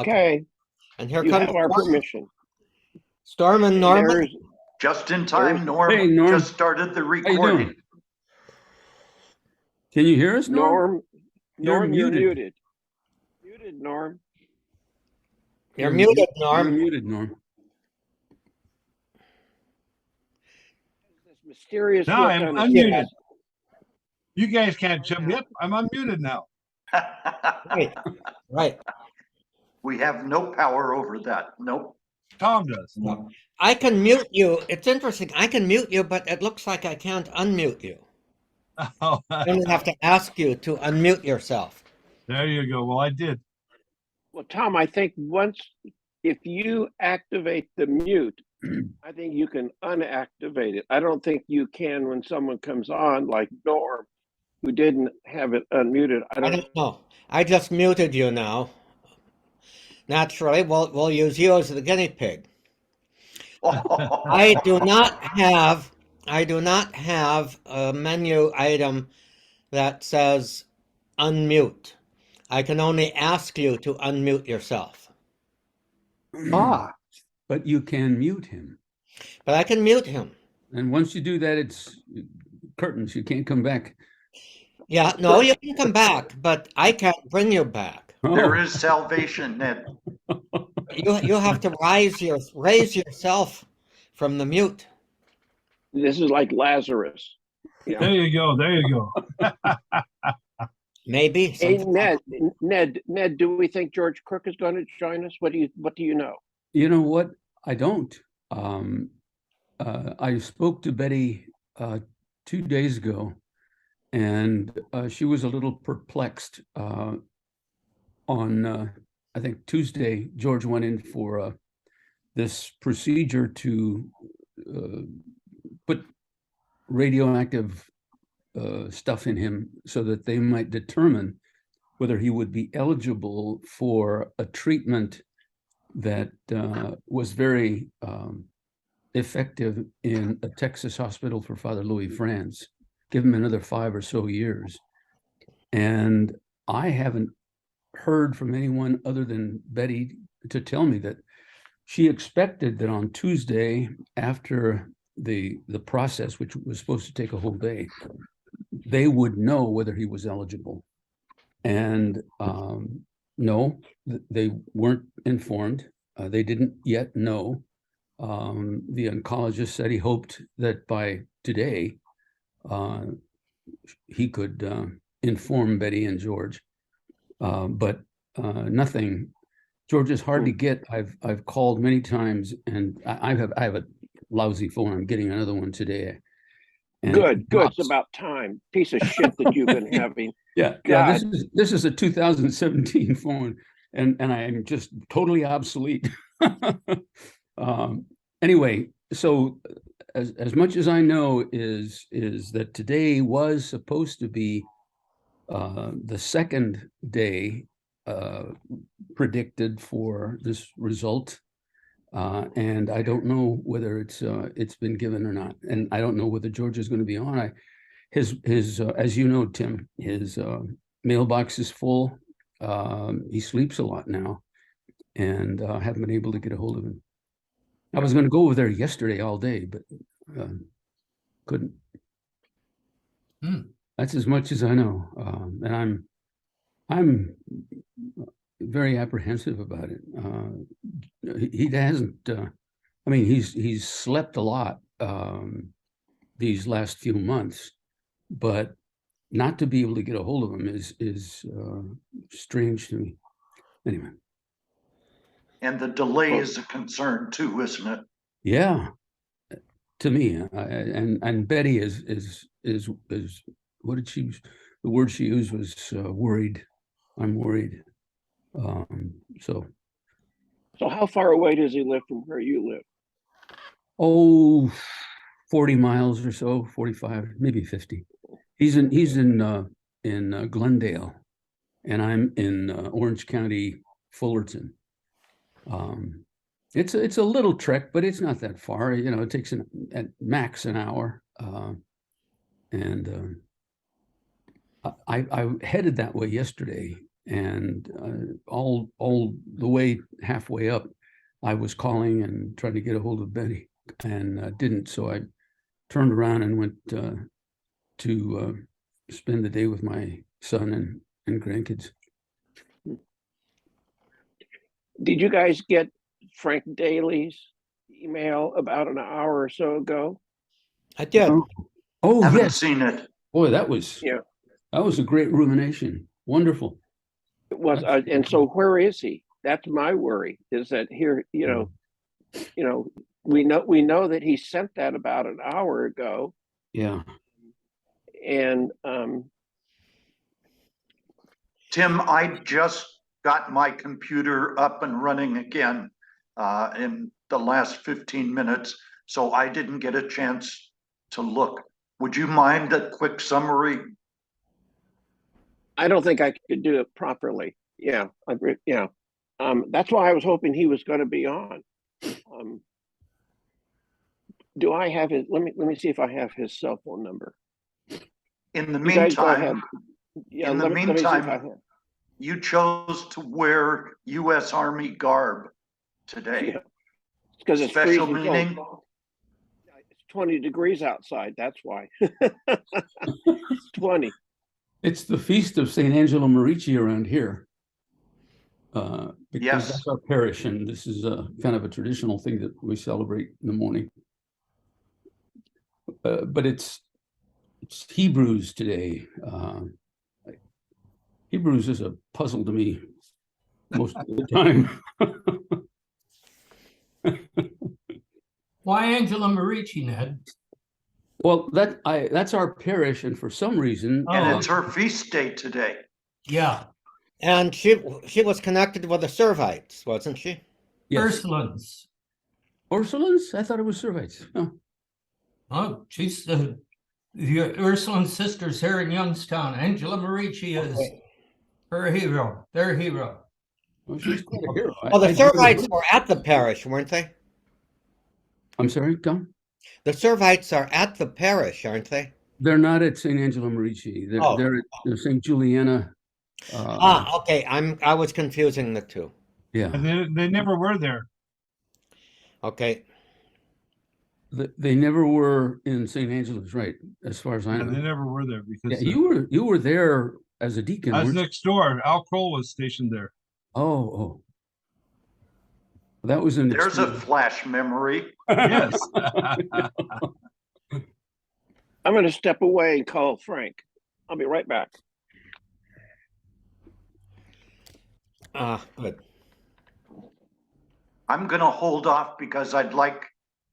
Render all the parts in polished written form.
Okay, And here you comes have our permission. Storm and Norman. There's, Just in time, Norm Hey, Norm. just started the How you recording. doing? Can you hear us, Norm? Norm, you're muted. muted. Muted, Norm. You're muted, Norm. You're muted, Norm. This mysterious No, look I'm on his unmuted. face. You guys can't jump. Yep, I'm unmuted now. Right. We have no power over that. Nope. Tom does. I can mute you. It's interesting. I can mute you, but it looks like I can't unmute you. Oh, I only have to ask you to unmute yourself. there you go. Well, I did. Well, Tom, I think if you activate the mute, I think you can unactivate it. I don't think you can when someone comes on like Norm, who didn't have it unmuted. I don't know. I just muted you now. Naturally, we'll use you as the guinea pig. I do not have a menu item that says unmute. I can only ask you to unmute yourself. But you can mute him. But I can mute him. And once you do that, it's curtains. You can't come back. Yeah, no, you can come back, but I can't bring you back. There is salvation, Ned. You have to raise yourself from the mute. This is like Lazarus. You know? There you go. There you go. Maybe. Hey, Ned, do we think George Crook is going to join us? What do you know? You know what? I don't. I spoke to Betty 2 days ago, and she was a little perplexed. On I think Tuesday, George went in for this procedure to put radioactive stuff in him so that they might determine whether he would be eligible for a treatment that was very effective in a Texas hospital for Father Louis Franz. Give him another 5 or so years. And I haven't heard from anyone other than Betty to tell me that she expected that on Tuesday, after the process, which was supposed to take a whole day, they would know whether he was eligible. And no, they weren't informed. They didn't yet know. The oncologist said he hoped that by today he could inform Betty and George, but nothing. George is hard to get. I've called many times, and I have a lousy phone. I'm getting another one today. And good. It's about time. Piece of shit that you've been having. Yeah. This is a 2017 phone, and I'm just totally obsolete. Anyway, so as much as I know is that today was supposed to be the second day predicted for this result, and I don't know whether it's been given or not, and I don't know whether George is going to be on. His as you know, Tim, his mailbox is full. He sleeps a lot now, and haven't been able to get a hold of him. I was going to go over there yesterday all day, but couldn't. That's as much as I know, and I'm very apprehensive about it. He hasn't. I mean, he's slept a lot these last few months, but not to be able to get a hold of him is strange to me. Anyway. And the delay is a concern too, isn't it? Yeah, to me, and Betty is what did she? The word she used was worried. I'm worried. So how far away does he live from where you live? Oh, 40 miles or so, 45, maybe 50. He's in Glendale, and I'm in Orange County, Fullerton. It's a little trek, but it's not that far. You know, it takes at max an hour. And I headed that way yesterday, And all the way halfway up, I was calling and trying to get a hold of Betty, and didn't. So I turned around and went to spend the day with my son and grandkids. Did you guys get Frank Daly's email about an hour or so ago? I did. Oh, Haven't yes. seen it. Boy, that was Yeah. a great rumination. Wonderful. It was, and so where is he? That's my worry. Is that here? You know, we know that he sent that about an hour ago, Yeah. and Tim, I just got my computer up and running again in the last 15 minutes, so I didn't get a chance to look. Would you mind a quick summary? I don't think I could do it properly. Yeah, yeah. That's why I was hoping he was going to be on. Do I have his? Let me see if I have his cell phone number. In the You guys go ahead. meantime, Yeah, in the let me see if I meantime, have. you chose to wear U.S. Army garb today. Yeah, because it's Special freezing meaning? cold. It's 20 degrees outside. That's why. It's 20. It's the feast of St. Angelo Merici around here. Because Yes. that's our parish, and this is a kind of a traditional thing that we celebrate in the morning. But it's Hebrews today. Hebrews is a puzzle to me most of the time. Why Angela Merici, Ned? Well, that's our parish, and for some reason, And Oh. it's her feast day today. Yeah, And she was connected with the Servites, wasn't she? yes, Ursulines. Ursulines. I thought it was Servites. Oh, Oh, she's the Ursuline sisters here in Youngstown. Angela Merici is her hero, their hero. well, she's quite a hero. Well, the I Servites were at the parish, weren't they? I'm sorry, Tom. The Servites are at the parish, aren't they? They're not at St. Angelo Merici. They're at St. Juliana. Okay. I was confusing the two. Yeah. And they never were there. Okay. They never were in St. Angelo's, right? As far as I Yeah, know. they never were there because Yeah, you were there as a deacon. I was weren't you? next door. Al Kroll was stationed there. Oh. That was an There's a experience. flash memory. Yes. I'm going to step away and call Frank. I'll be right back. Good. I'm going to hold off because I'd like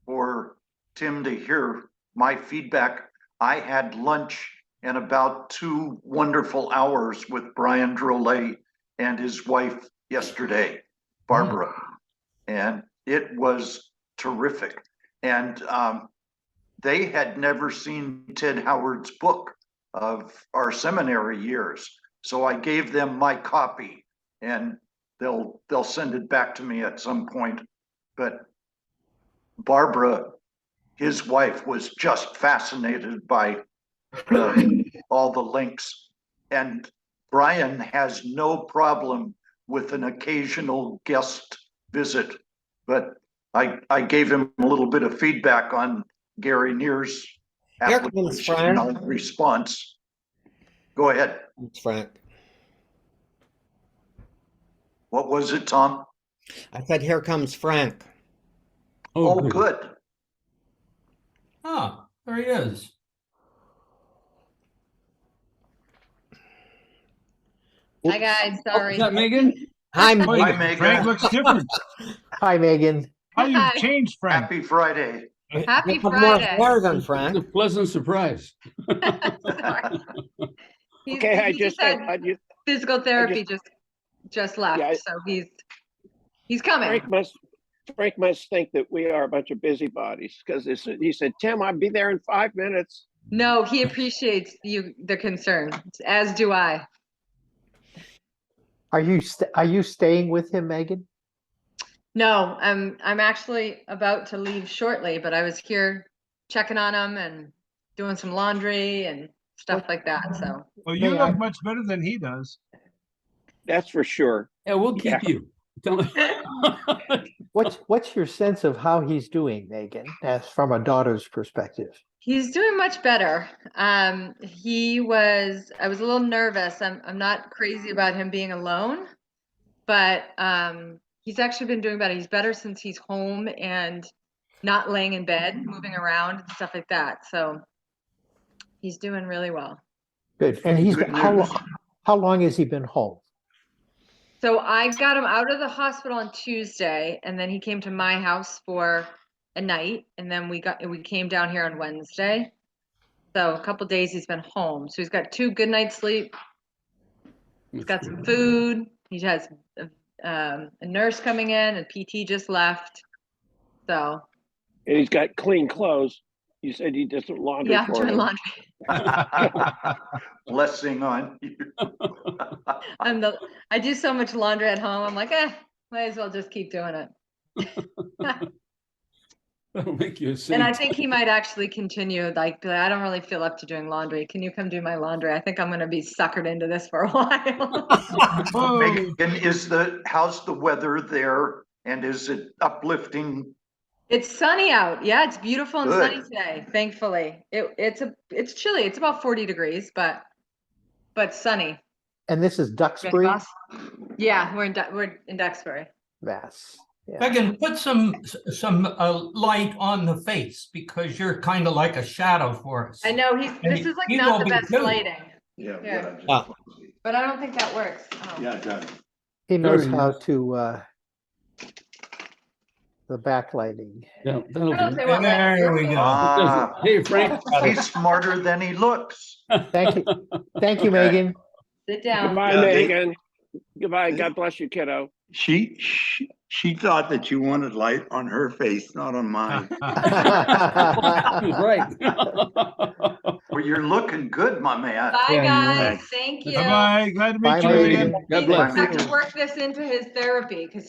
for Tim to hear my feedback. I had lunch and about 2 wonderful hours with Brian Drolet and his wife yesterday, Barbara. And it was terrific. And they had never seen Ted Howard's book of our seminary years. So I gave them my copy, and they'll send it back to me at some point. But Barbara, his wife, was just fascinated by all the links. And Brian has no problem with an occasional guest visit, but I gave him a little bit of feedback on Gary Neer's Here comes application Frank. response. Go ahead. It's Frank. What was it, Tom? I said, here comes Frank. Oh, good. Ah, there he is. Hi guys, sorry. Is that Megan? Hi, Oh, Hi, Mike. Megan. Frank looks different. Hi, Megan. How you Hi. changed, Frank? Happy Friday. Happy You have more Friday. hair than It's Frank. a pleasant surprise. Sorry. Okay, I He just had had physical therapy just left, Yeah, so he's coming. Frank must think that we are a bunch of busybodies because he said, Tim, I'll be there in 5 minutes. No, he appreciates the concern, as do I. Are you staying with him, Megan? No, I'm actually about to leave shortly, but I was here checking on him and doing some laundry and stuff like that. So Well, you Hey, look much better than he does. That's for sure. Yeah, we'll keep Yeah. you. Tell me. What's your sense of how he's doing, Megan, as from a daughter's perspective? He's doing much better. I was a little nervous. I'm not crazy about him being alone, but he's actually been doing better. He's better since he's home and not laying in bed, moving around and stuff like that. So he's doing really well. Good. And he's Good how news. how long has he been home? So I got him out of the hospital on Tuesday, and then he came to my house for a night, and then we came down here on Wednesday. So a couple days he's been home. So he's got 2 good nights sleep. He's got some food. He has a nurse coming in, and PT just left. So And he's got clean clothes. You said he does some laundry yeah, I'm for doing him. laundry. Blessing on you. I do so much laundry at home. I'm like, might as well just keep doing it. That'll make you a saint. And I think he might actually continue, like, be like, I don't really feel up to doing laundry. Can you come do my laundry? I think I'm going to be suckered into this for a while. Whoa. Megan, how's the weather there? And is it uplifting? It's sunny out. Yeah, it's beautiful and Good. sunny today. Thankfully, it's chilly. It's about 40 degrees, but sunny. And this is Right, Duxbury, boss? Yeah, we're in Duxbury. Mass. Yeah. Megan, put some light on the face because you're kind of like a shadow for us. I know And this is like you not will the be best too. lighting, Yeah. Yeah. Ah. but I don't think that works. Oh. Yeah, it does. He knows Very how nice. to the backlighting. Yeah, I that'll don't know if do. they want light on There your we face. go. Ah, Hey, Frank. he's smarter than he looks. Thank you. Thank you, Okay. Megan. Sit down. Goodbye, Yeah, they- Megan. Goodbye. God bless you, kiddo. She thought that you wanted light on her face, not on mine. He's right. Well, you're looking good, my man. Bye, Yeah, guys. thanks. Thank you. Bye-bye. Glad to meet Bye, you, Megan. Megan. God He's bless. gonna have to work this into his therapy because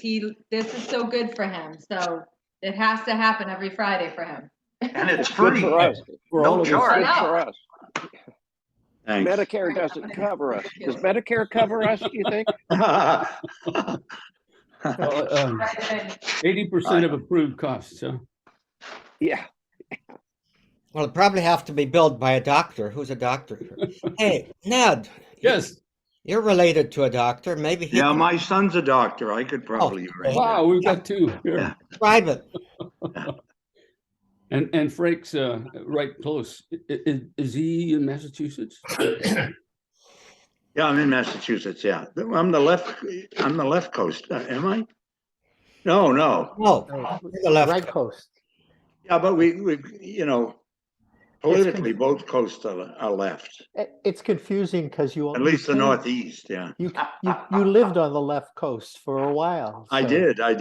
this is so good for him. So it has to happen every Friday for him. And it's Good free. for us. For No all of us. charge. Good for us. Thanks. Medicare doesn't cover us. Does Medicare cover us, do you think? 80% of approved costs, huh? Yeah. Well, it'll probably have to be billed by a doctor. Who's a doctor? Hey, Ned. Yes. You're related to a doctor. Maybe he Yeah, can my son's a doctor. I could probably arrange that. Wow, we've got 2 here. Yeah. prescribe it. And Frank's right close. Is he in Massachusetts? Yeah, I'm in Massachusetts. Yeah, I'm the left coast. Am I? No. No, Oh, the left. right coast. Yeah, but we politically both coasts are left. It's confusing because you At least the you came- Northeast. Yeah, You lived on the left coast for a while. I so- did. I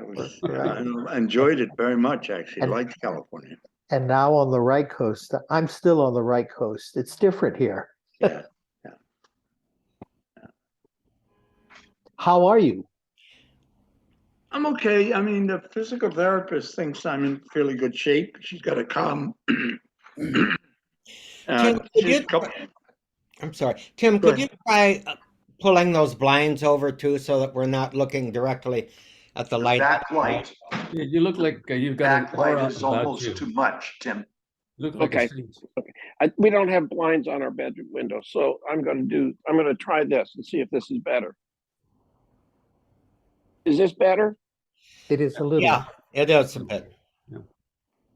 was Right. I enjoyed it very much. Actually, And- liked California. And now on the right coast. I'm still on the right coast. It's different here. Yeah. How are you? I'm okay. I mean, the physical therapist thinks I'm in fairly good shape. She's got a calm. Tim, could she's you- couple- I'm sorry. Tim, Go could you try pulling those blinds over too so that we're not looking directly at the light? Backlight, Yeah, you look like you've got an aura backlight is about you. almost too much, Tim. You look like a Okay. saint. We don't have blinds on our bedroom window, so I'm going to try this and see if this is better. Is this better? It is a little. Yeah, it is a bit.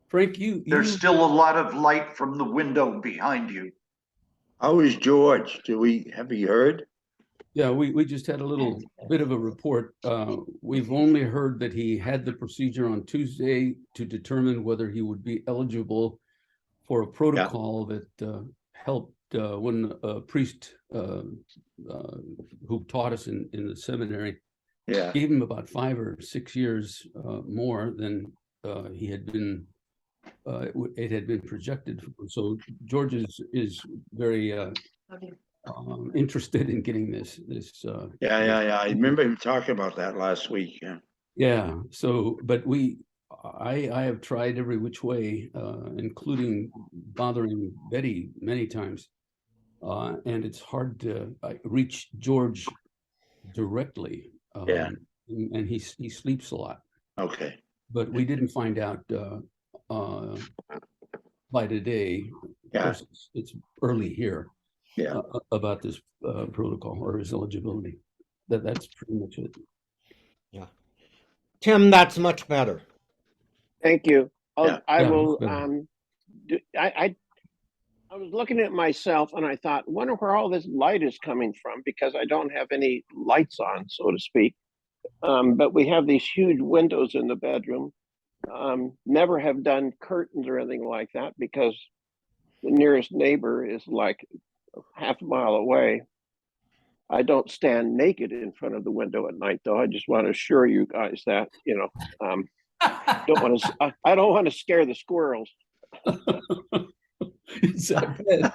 Frank, you There's still a lot of light from the window behind you. How is George? Have you heard? Yeah, we just had a little bit of a report. We've only heard that he had the procedure on Tuesday to determine whether he would be eligible for a protocol that helped when a priest who taught us in the seminary Yeah. gave him about 5 or 6 years more than he had been. It had been projected. So George is very interested in getting this. Yeah. I remember him talking about that last week. Yeah. Yeah. So, but I have tried every which way, including bothering Betty many times, and it's hard to reach George directly. Yeah. And he sleeps a lot, Okay. but we didn't find out by today. Of Yeah. course, it's early here. Yeah. About this protocol or his eligibility. That's pretty much it. Yeah. Tim, that's much better. Thank you. Yeah. I Yeah, will, that's better. I was looking at myself and I thought, wonder where all this light is coming from, because I don't have any lights on, so to speak. But we have these huge windows in the bedroom. Never have done curtains or anything like that because the nearest neighbor is like half a mile away. I don't stand naked in front of the window at night, though. I just want to assure you guys that, don't want to. I don't want to scare the squirrels. Is that bad?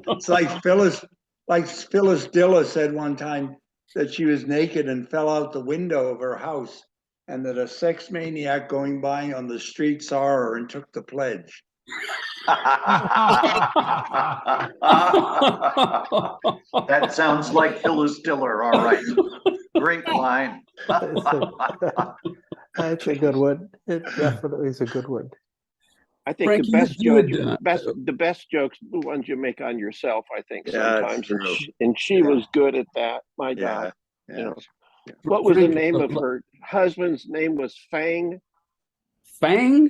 It's like Phyllis Diller said one time that she was naked and fell out the window of her house, and that a sex maniac going by on the street saw her and took the pledge. That sounds like Phyllis Diller, all right. Great line. That's a good one. It definitely is a good one. I think Frank, the best you jokes, had, the best jokes, are the ones you make on yourself. I think Yeah, it's sometimes, true. and she Yeah. was good at that. My Yeah. God, what was Frank, the name of her husband's name? Was Fang? Fang?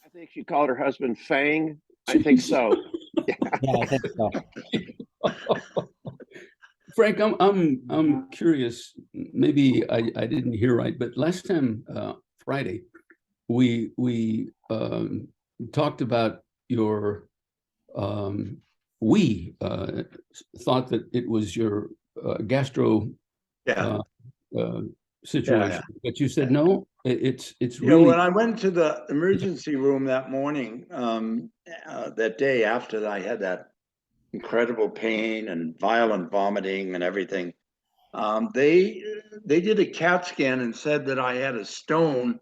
I think she called her husband Fang. I think so. Yeah, I think so. Frank, I'm curious. Maybe I didn't hear right, but last time Friday, we talked about your. We thought that it was your gastro Yeah. situation, but you said no. It's You know, really. when I went to the emergency room that morning, that day after I had that incredible pain and violent vomiting and everything, they did a CAT scan and said that I had a stone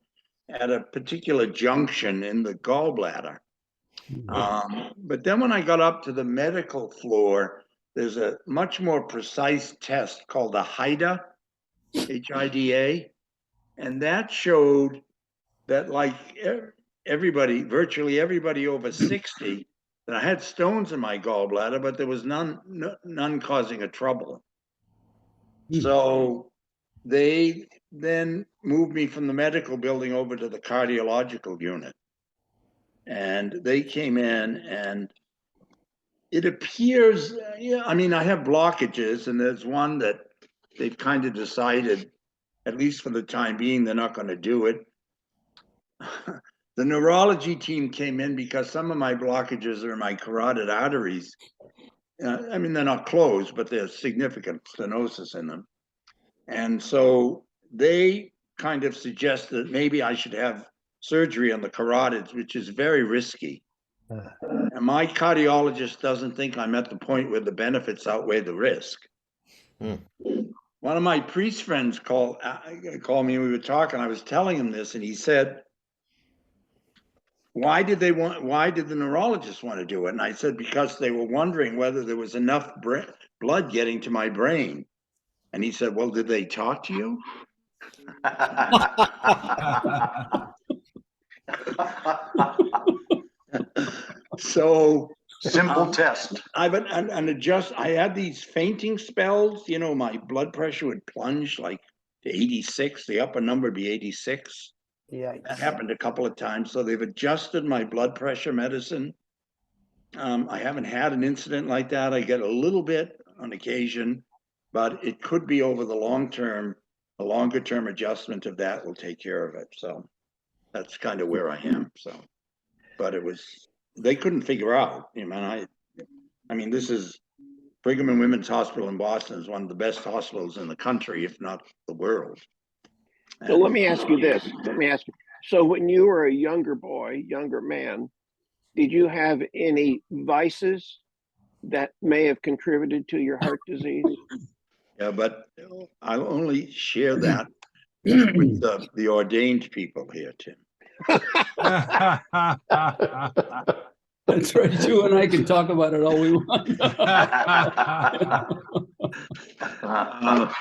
at a particular junction in the gallbladder. But then when I got up to the medical floor, there's a much more precise test called the HIDA, H-I-D-A, and that showed that like virtually everybody over 60, that I had stones in my gallbladder, but there was none causing a trouble. So they then moved me from the medical building over to the cardiological unit. And they came in, and it appears, I mean, I have blockages, and there's one that they've kind of decided, at least for the time being, they're not going to do it. The neurology team came in because some of my blockages are in my carotid arteries. I mean, they're not closed, but there's significant stenosis in them. And so they kind of suggested maybe I should have surgery on the carotids, which is very risky. And my cardiologist doesn't think I'm at the point where the benefits outweigh the risk. One of my priest friends called me, and we were talking. I was telling him this, and he said, why did the neurologist want to do it? And I said, because they were wondering whether there was enough blood getting to my brain. And he said, well, did they talk to you? So simple test. I had these fainting spells, my blood pressure would plunge like to 86, the upper number would be 86. Yeah, That happened a couple of times. So they've adjusted my blood pressure medicine. I haven't had an incident like that. I get a little bit on occasion, but it could be over the long term. The longer term adjustment of that will take care of it. So that's kind of where I am. So, but they couldn't figure out, I mean, this is Brigham and Women's Hospital in Boston is one of the best hospitals in the country, if not the world. So let me ask you this. So when you were a younger man, did you have any vices that may have contributed to your heart disease? Yeah, but I'll only share that with the ordained people here, Tim. That's right. You and I can talk about it all we want. I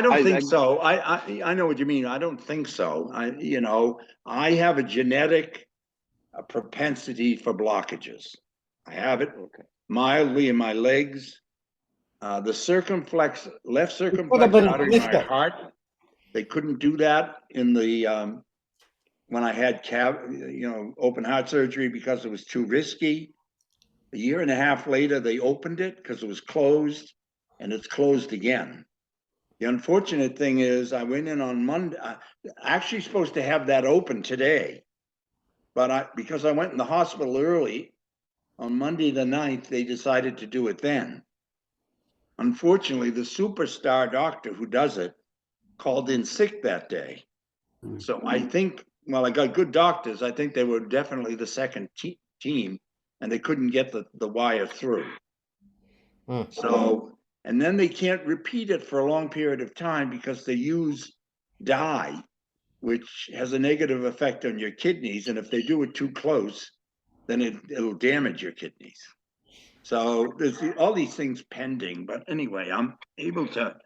don't I- think I- so. I know what you mean. I don't think so. I have a genetic propensity for blockages. I have it Okay. mildly in my legs. The left circumflex been artery in my lifted. heart. They couldn't do that in the when I had open heart surgery because it was too risky. A year and a half later, they opened it because it was closed, and it's closed again. The unfortunate thing is I went in on Monday, actually supposed to have that open today. But because I went in the hospital early, on Monday the 9th, they decided to do it then. Unfortunately, the superstar doctor who does it called in sick that day. So I think, well, I got good doctors. I think they were definitely the second team, and they couldn't get the wire through. So, and then they can't repeat it for a long period of time because they use dye, which has a negative effect on your kidneys. And if they do it too close, then it'll damage your kidneys. So there's all these things pending. But anyway, I'm able to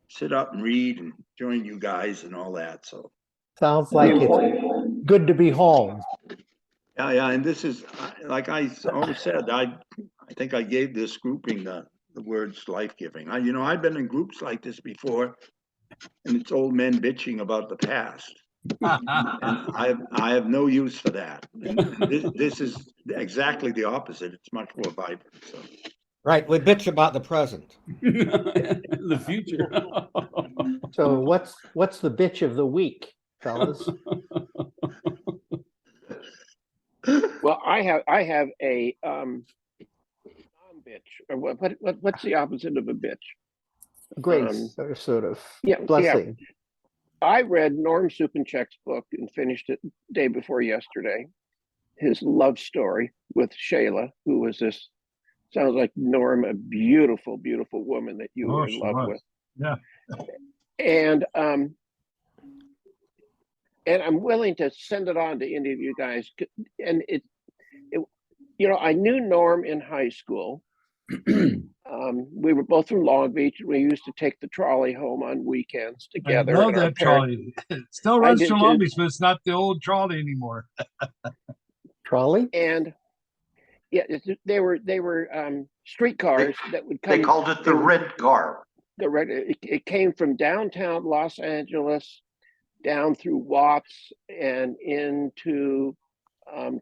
sit up and read and join you guys and all that. So Sounds like it's good to be home. yeah. And this is, like I always said, I think I gave this grouping the words life-giving. I've been in groups like this before, and it's old men bitching about the past. And I have no use for that. And this is exactly the opposite. It's much more vibrant. So. Right, we bitch about the present. The future. So what's the bitch of the week, fellas? Well, I have a non-bitch. Or what's the opposite of a bitch? Grace, or sort of Yeah, blessing. I read Norm Supanchek's book and finished it day before yesterday. His love story with Shayla, who was this, sounds like Norm, a beautiful, beautiful woman that you were in she love was. with. Yeah. And I'm willing to send it on to any of you guys. And it I knew Norm in high school. We were both from Long Beach. We used to take the trolley home on weekends together. I love and our that trolley. It still I runs did through too. Long Beach, but it's not the old trolley anymore. Trolley? And yeah, they were streetcars that would come. They called it the red car. It came from downtown Los Angeles down through Watts and into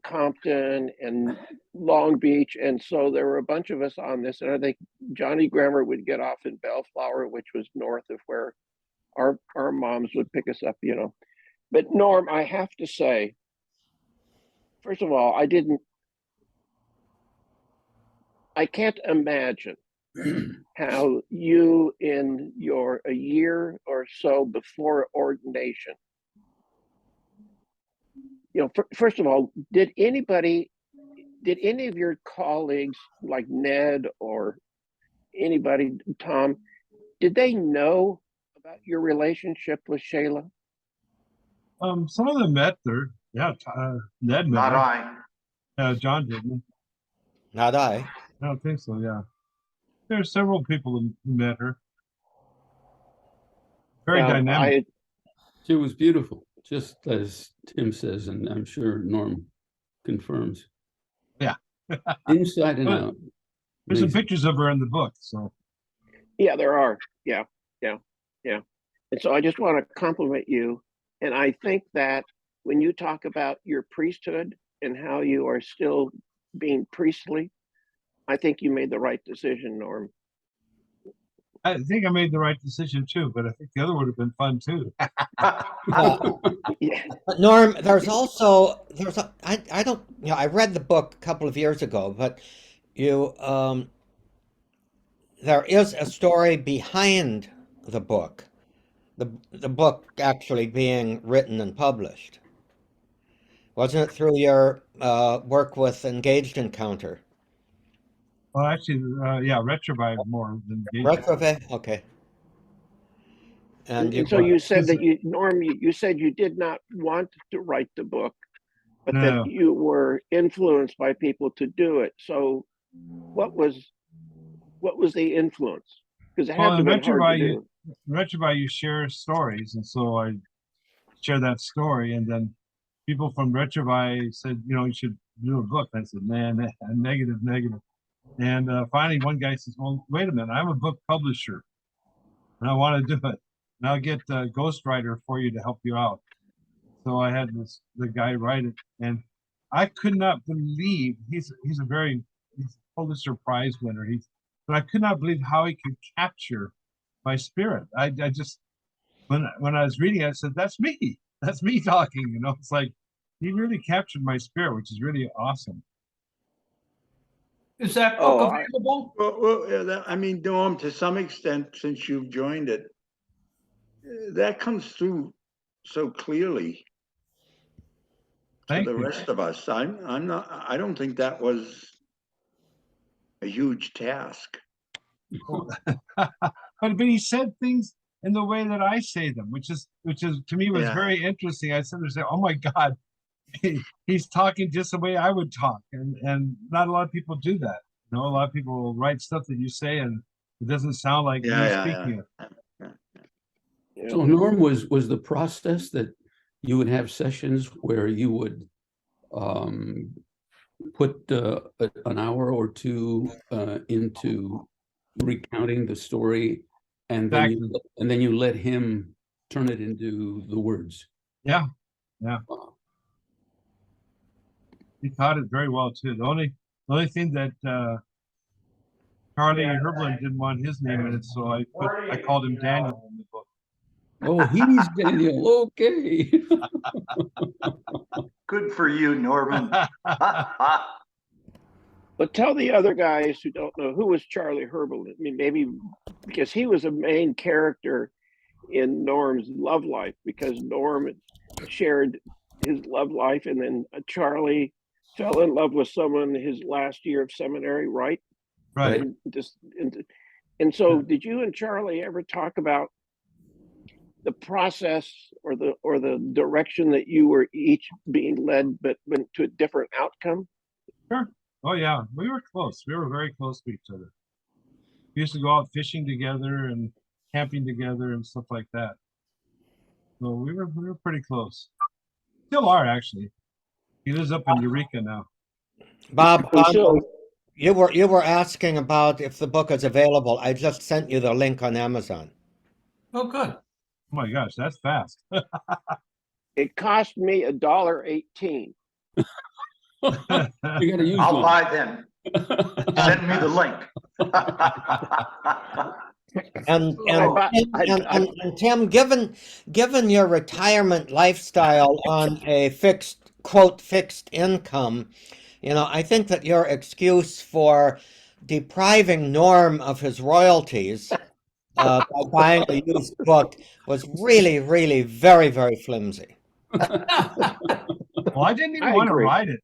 Compton and Long Beach. And so there were a bunch of us on this. And I think Johnny Grammer would get off in Bellflower, which was north of where our moms would pick us up, But Norm, I have to say, first of all, I can't imagine how you in a year or so before ordination, first of all, did any of your colleagues like Ned or anybody, Tom, did they know about your relationship with Shayla? Some of them met her. Yeah, Ned met Not her. I. John didn't. Not I. I don't think so. Yeah, there's several people who met her. Very dynamic. She was beautiful, just as Tim says, and I'm sure Norm confirms. Yeah. Inside and out. There's some Amazing. pictures of her in the book. So Yeah, there are. Yeah. And so I just want to compliment you. And I think that when you talk about your priesthood and how you are still being priestly, I think you made the right decision, Norm. I think I made the right decision too, but I think the other would have been fun too. Yeah. But Norm, I don't, I read the book a couple of years ago, but there is a story behind the book. The book actually being written and published. Wasn't it through your work with Engaged Encounter? Well, actually, yeah, Retrovive more than Retrofit? Okay. And so you said that Norm, you said you did not want to write the book, but that you were influenced by people to do it. So what was What was the influence? Because it had Well, to in have been hard to Retroby, do. You share stories, and so I share that story, and then people from Retroby said, you should do a book. I said, man, negative. And finally, one guy says, well, wait a minute, I'm a book publisher, and I want to do it. And I'll get a ghostwriter for you to help you out. So I had the guy write it, and I could not believe he's a Pulitzer Prize winner. But I could not believe how he could capture my spirit. I just when I was reading it, I said, that's me talking. It's like he really captured my spirit, which is really awesome. Is that book Oh, available? Well, I mean, Norm, to some extent, since you've joined it, that comes through so clearly to Thank the you. rest of us. I don't think that was a huge task. But he said things in the way that I say them, which is to me was Yeah. very interesting. I said, oh my God, he's talking just the way I would talk, and not a lot of people do that. A lot of people write stuff that you say, and it doesn't sound like me speaking it. So Norm, was the process that you would have sessions where you would put an hour or two into recounting the story, and then you let him turn it into the words? Yeah. Wow. He taught it very well too. The only thing that Charlie Herblin didn't want his name in it, so I called him Daniel in the book. Oh, he's Daniel. Okay. Good for you, Norman. But tell the other guys who don't know, who was Charlie Herblin? I mean, maybe because he was a main character in Norm's love life, because Norm shared his love life, and then Charlie fell in love with someone his last year of seminary, right? Right. And so did you and Charlie ever talk about the process or the direction that you were each being led, but went to a different outcome? Sure. Oh yeah, we were close. We were very close to each other. We used to go out fishing together and camping together and stuff like that. So we were pretty close. Still are, actually. He lives up in Eureka now. Bob, So you were asking about if the book is available. I just sent you the link on Amazon. Oh, good. Oh my gosh, that's fast. it cost me $1.18. You gotta use I'll one. buy them. Send me the link. And I Tim, given your retirement lifestyle on a fixed income, I think that your excuse for depriving Norm of his royalties by buying a used book was really, really very, very flimsy. Well, I didn't even I want to agree. write it.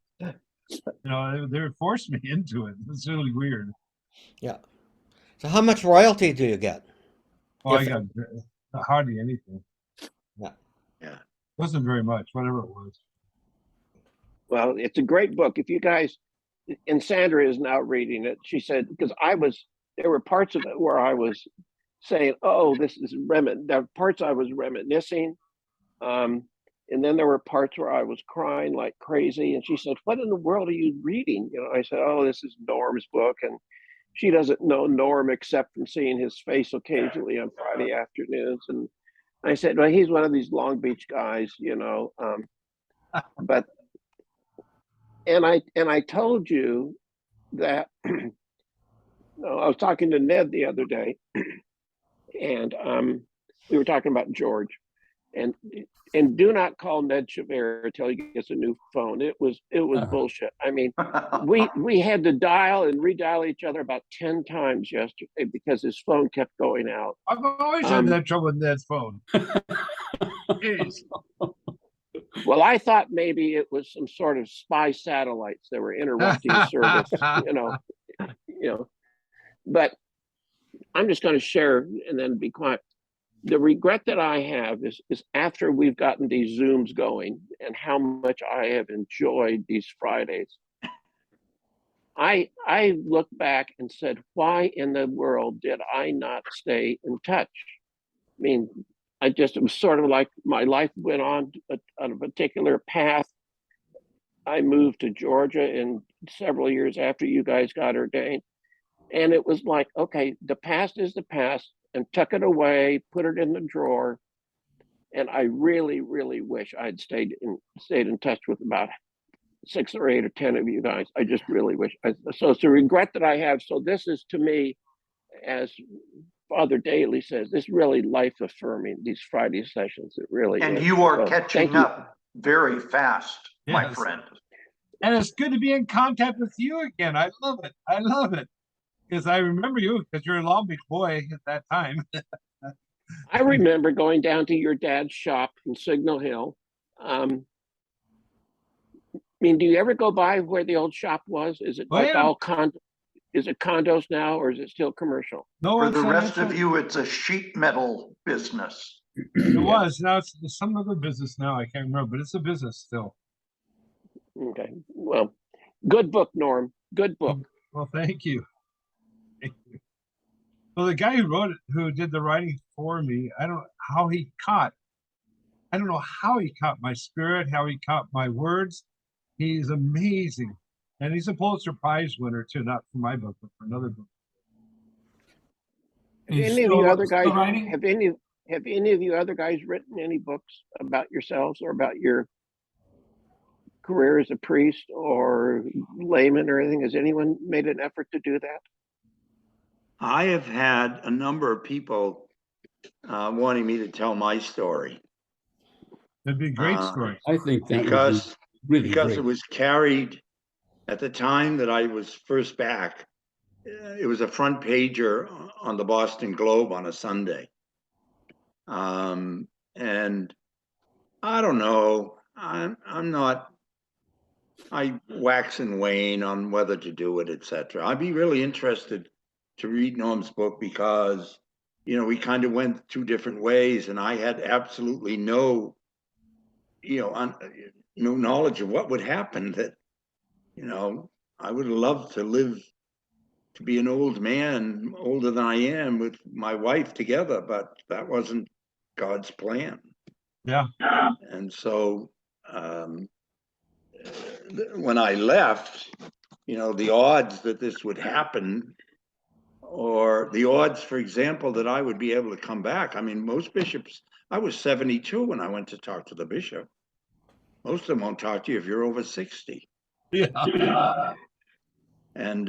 They forced me into it. It's really weird. Yeah. So how much royalty do you get? Oh, If- I got hardly anything. Yeah. Wasn't very much, whatever it was. Well, it's a great book. If you guys, and Sandra is now reading it, she said, because there were parts of it where I was saying, oh, this is there were parts I was reminiscing. And then there were parts where I was crying like crazy. And she said, what in the world are you reading? I said, oh, this is Norm's book. And she doesn't know Norm except from seeing his face occasionally on Friday afternoons. And I said, well, he's one of these Long Beach guys, but and I told you that no, I was talking to Ned the other day, and we were talking about George, and do not call Ned Chavert until he gets a new phone. It was bullshit. I mean, we had to dial and redial each other about 10 times yesterday because his phone kept going out. I've always had that trouble with Ned's phone. Jeez. Well, I thought maybe it was some sort of spy satellites that were interrupting service, But I'm just going to share and then be quiet. The regret that I have is after we've gotten these Zooms going and how much I have enjoyed these Fridays. I look back and said, why in the world did I not stay in touch? I mean, it was sort of like my life went on a particular path. I moved to Georgia in several years after you guys got ordained. And it was like, okay, the past is the past, and tuck it away, put it in the drawer. And I really, really wish I'd stayed in touch with about 6 or 8 or 10 of you guys. I just really wish. So it's a regret that I have. So this is, to me, as Father Daly says, this really life affirming, these Friday sessions. It really And is. you are So, catching thank you. up very fast, my Yes. friend. And it's good to be in contact with you again. I love it. I love it. Because I remember you because you're a Long Beach boy at that time. I remember going down to your dad's shop in Signal Hill. I mean, do you ever go by where the old shop was? Is it Oh, like yeah. all is it condos now, or is it still commercial? No, For it's the not rest of actually- you, it's a sheet metal business. It was. Now it's some other business now. I can't remember, but it's a business still. Okay. Well, good book, Norm. Good book. Well, thank you. Thank you. Well, the guy who wrote it, who did the writing for me, I don't know how he caught my spirit, how he caught my words. He's amazing. And he's a Pulitzer Prize winner too, not for my book, but for another book. Have He's any of you still- other guys still writing? have any of you other guys written any books about yourselves or about your career as a priest or layman or anything? Has anyone made an effort to do that? I have had a number of people wanting me to tell my story. That'd be a great Uh, story. I think that would be because really because great. it was carried at the time that I was first back. It was a front pager on the Boston Globe on a Sunday. And I don't know. I'm not. I wax and wane on whether to do it, etc. I'd be really interested to read Norm's book because, we kind of went 2 different ways, and I had absolutely no knowledge of what would happen. That, I would have loved to live to be an old man, older than I am, with my wife together, but that wasn't God's plan. Yeah. And so when I left, the odds that this would happen, or the odds, for example, that I would be able to come back. I mean, most bishops, I was 72 when I went to talk to the bishop. Most of them won't talk to you if you're over 60. Yeah. And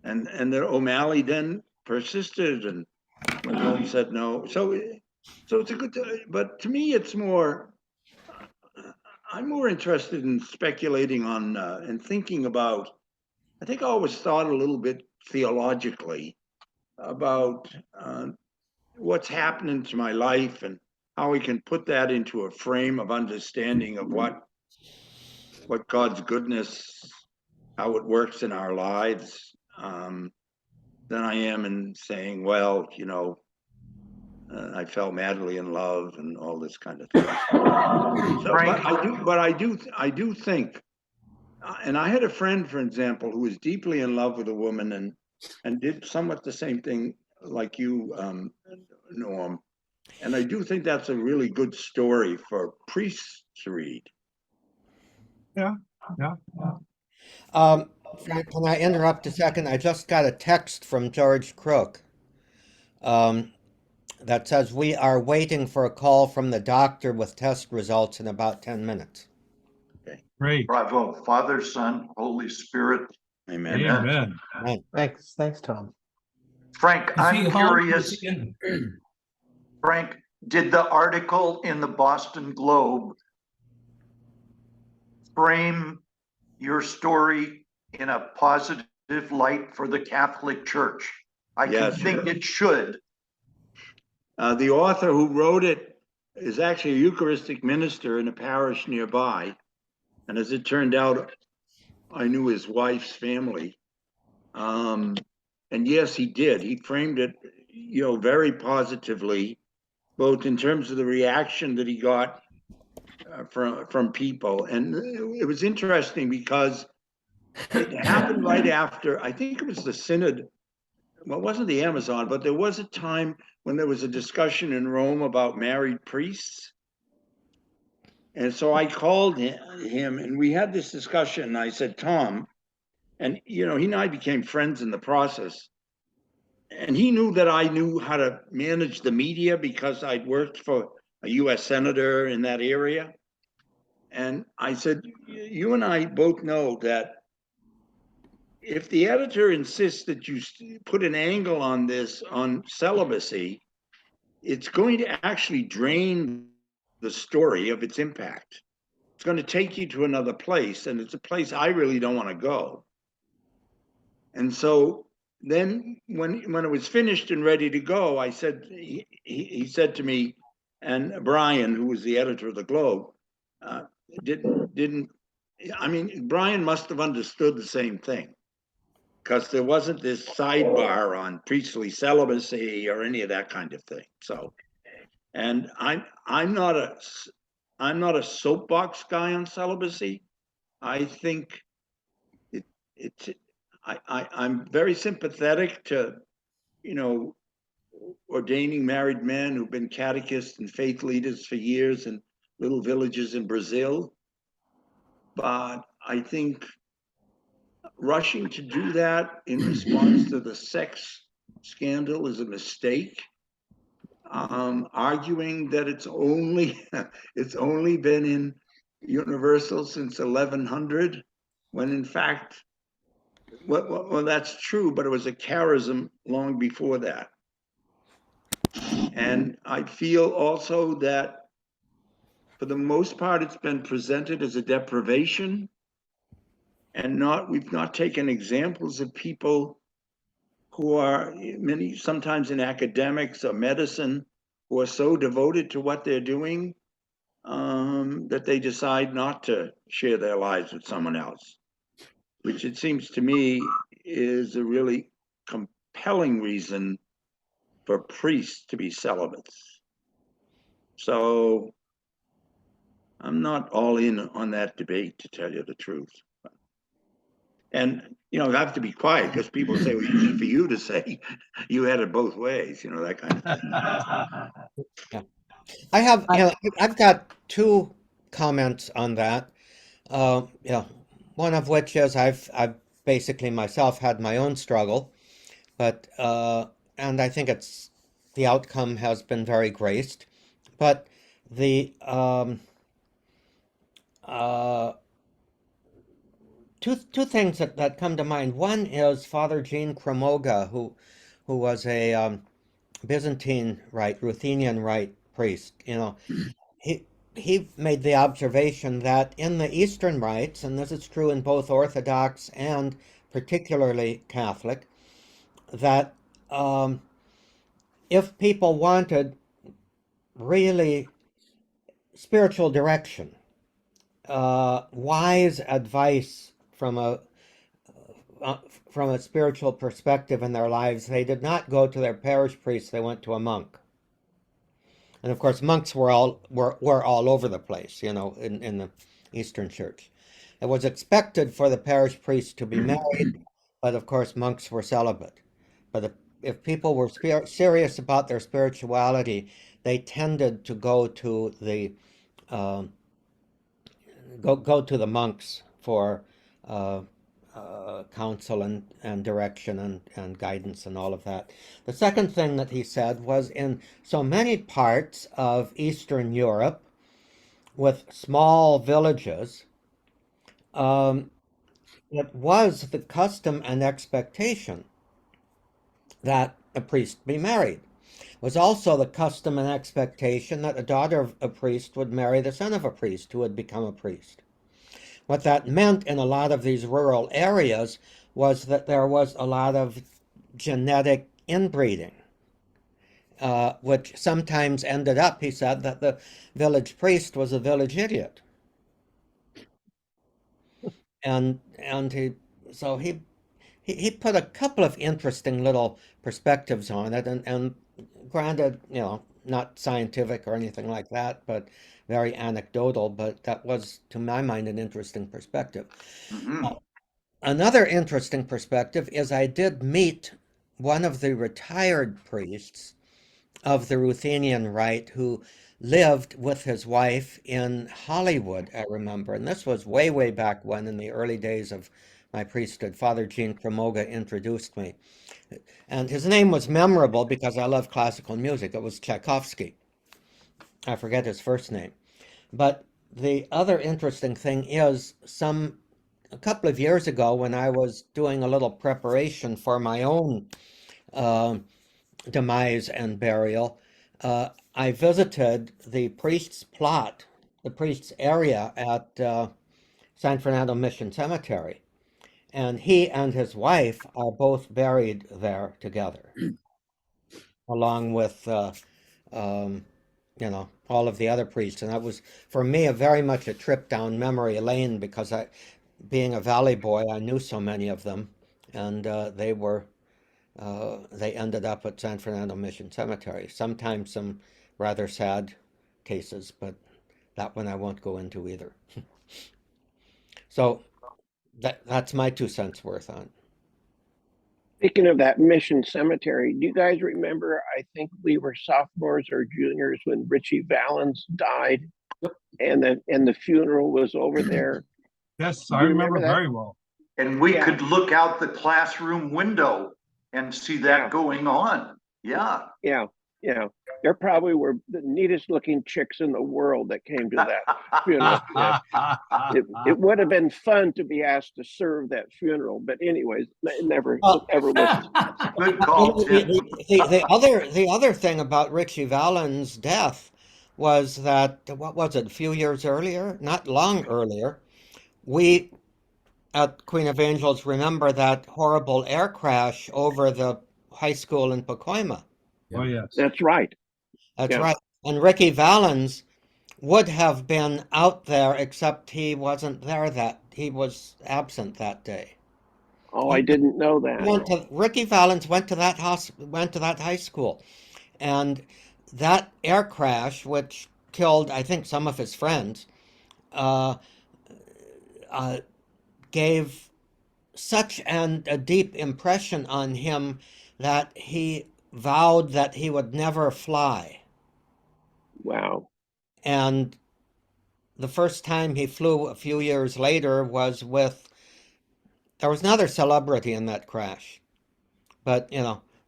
then O'Malley then persisted, and Rome said no. So it's a good, but to me, it's more, I'm more interested in speculating on and thinking about, I think I always thought a little bit theologically about what's happening to my life and how we can put that into a frame of understanding of what God's goodness, how it works in our lives, than I am in saying, well, I fell madly in love and all this kind of thing. So, Frank? but I do think, and I had a friend, for example, who was deeply in love with a woman and did somewhat the same thing like you, Norm. And I do think that's a really good story for priests to read. Yeah. Frank, can I interrupt a second? I just got a text from George Crook that says we are waiting for a call from the doctor with test results in about 10 minutes. Great. Bravo. Father, Son, Holy Spirit. Amen. Amen. Amen. Thanks, Tom. Frank, Is he I'm home? curious. Is he in- Frank, did the article in the Boston Globe frame your story in a positive light for the Catholic Church? I Yes. think it should. The author who wrote it is actually a Eucharistic minister in a parish nearby. And as it turned out, I knew his wife's family. And yes, he did. He framed it, very positively, both in terms of the reaction that he got from people. And it was interesting because it happened right after, I think it was the synod. Well, it wasn't the Amazon, but there was a time when there was a discussion in Rome about married priests. And so I called him and we had this discussion. I said, Tom, and he and I became friends in the process. And he knew that I knew how to manage the media because I'd worked for a US senator in that area. And I said, you and I both know that if the editor insists that you put an angle on this, on celibacy, it's going to actually drain the story of its impact. It's going to take you to another place, and it's a place I really don't want to go. And so then when it was finished and ready to go, I said, he said to me, and Brian, who was the editor of the Globe, I mean, Brian must have understood the same thing, because there wasn't this sidebar on priestly celibacy or any of that kind of thing. So, and I'm not a soapbox guy on celibacy. I think I'm very sympathetic to, ordaining married men who've been catechists and faith leaders for years in little villages in Brazil. But I think rushing to do that in response to the sex scandal is a mistake. Arguing that it's only been in Universal since 1100, when in fact, well, that's true, but it was a charism long before that. And I feel also that for the most part, it's been presented as a deprivation, and we've not taken examples of people who are sometimes in academics or medicine, who are so devoted to what they're doing that they decide not to share their lives with someone else, which it seems to me is a really compelling reason for priests to be celibates. So I'm not all in on that debate, to tell you the truth. And, I have to be quiet because people say, well, easy for you to say, you had it both ways, that kind of thing. Yeah. I've got two comments on that. One of which is I've basically myself had my own struggle, but and I think the outcome has been very graced. But the two things that come to mind. One is Father Jean Cremoga, who was a Byzantine Rite, Ruthenian Rite priest. He made the observation that in the Eastern rites, and this is true in both Orthodox and particularly Catholic, that if people wanted really spiritual direction, wise advice from a spiritual perspective in their lives, they did not go to their parish priest, they went to a monk. And of course, monks were all over the place, in the Eastern Church. It was expected for the parish priest to be married, but of course, monks were celibate. But if people were serious about their spirituality, they tended to go to the monks for counsel and direction and guidance and all of that. The second thing that he said was, in so many parts of Eastern Europe with small villages, it was the custom and expectation that a priest be married. It was also the custom and expectation that a daughter of a priest would marry the son of a priest who had become a priest. What that meant in a lot of these rural areas was that there was a lot of genetic inbreeding, which sometimes ended up, he said, that the village priest was a village idiot. And he put a couple of interesting little perspectives on it, and granted, not scientific or anything like that, but very anecdotal, but that was, to my mind, an interesting perspective. another interesting perspective is I did meet one of the retired priests of the Ruthenian Rite who lived with his wife in Hollywood, I remember. And this was way, way back when, in the early days of my priesthood. Father Gene Cremoga introduced me. And his name was memorable because I love classical music. It was Tchaikovsky. I forget his first name. But the other interesting thing is a couple of years ago when I was doing a little preparation for my own uh, demise and burial, I visited the priest's plot, the priest's area at San Fernando Mission Cemetery. And he and his wife are both buried there together, along with, um, all of the other priests. And that was, for me, a very much a trip down memory lane because being a Valley boy, I knew so many of them. And they ended up at San Fernando Mission Cemetery. Sometimes some rather sad cases, but that one I won't go into either. So that's my 2 cents worth on. Speaking of that Mission Cemetery, do you guys remember? I think we were sophomores or juniors when Richie Valens died, Yep. and the funeral was over there. Yes, Do I you remember remember that? very well. And we Yeah. could look out the classroom window and see that Yeah. going on. Yeah. Yeah, yeah. There probably were the neatest looking chicks in the world that came to that funeral. It would have been fun to be asked to serve that funeral, but anyways, it never Well, was. Good call, Tim. the other thing about Richie Valens' death was that, what was it, a few years earlier, not long earlier, we at Queen of Angels remember that horrible air crash over the high school in Pacoima. Oh, yes. That's right. That's Yeah. right. And Ricky Valens would have been out there, except he wasn't there he was absent that day. Oh, I didn't know that. Ricky Valens went to that high school, and that air crash, which killed, I think, some of his friends, uh, uh, gave such a deep impression on him that he vowed that he would never fly. Wow. And the first time he flew a few years later was there was another celebrity in that crash. But,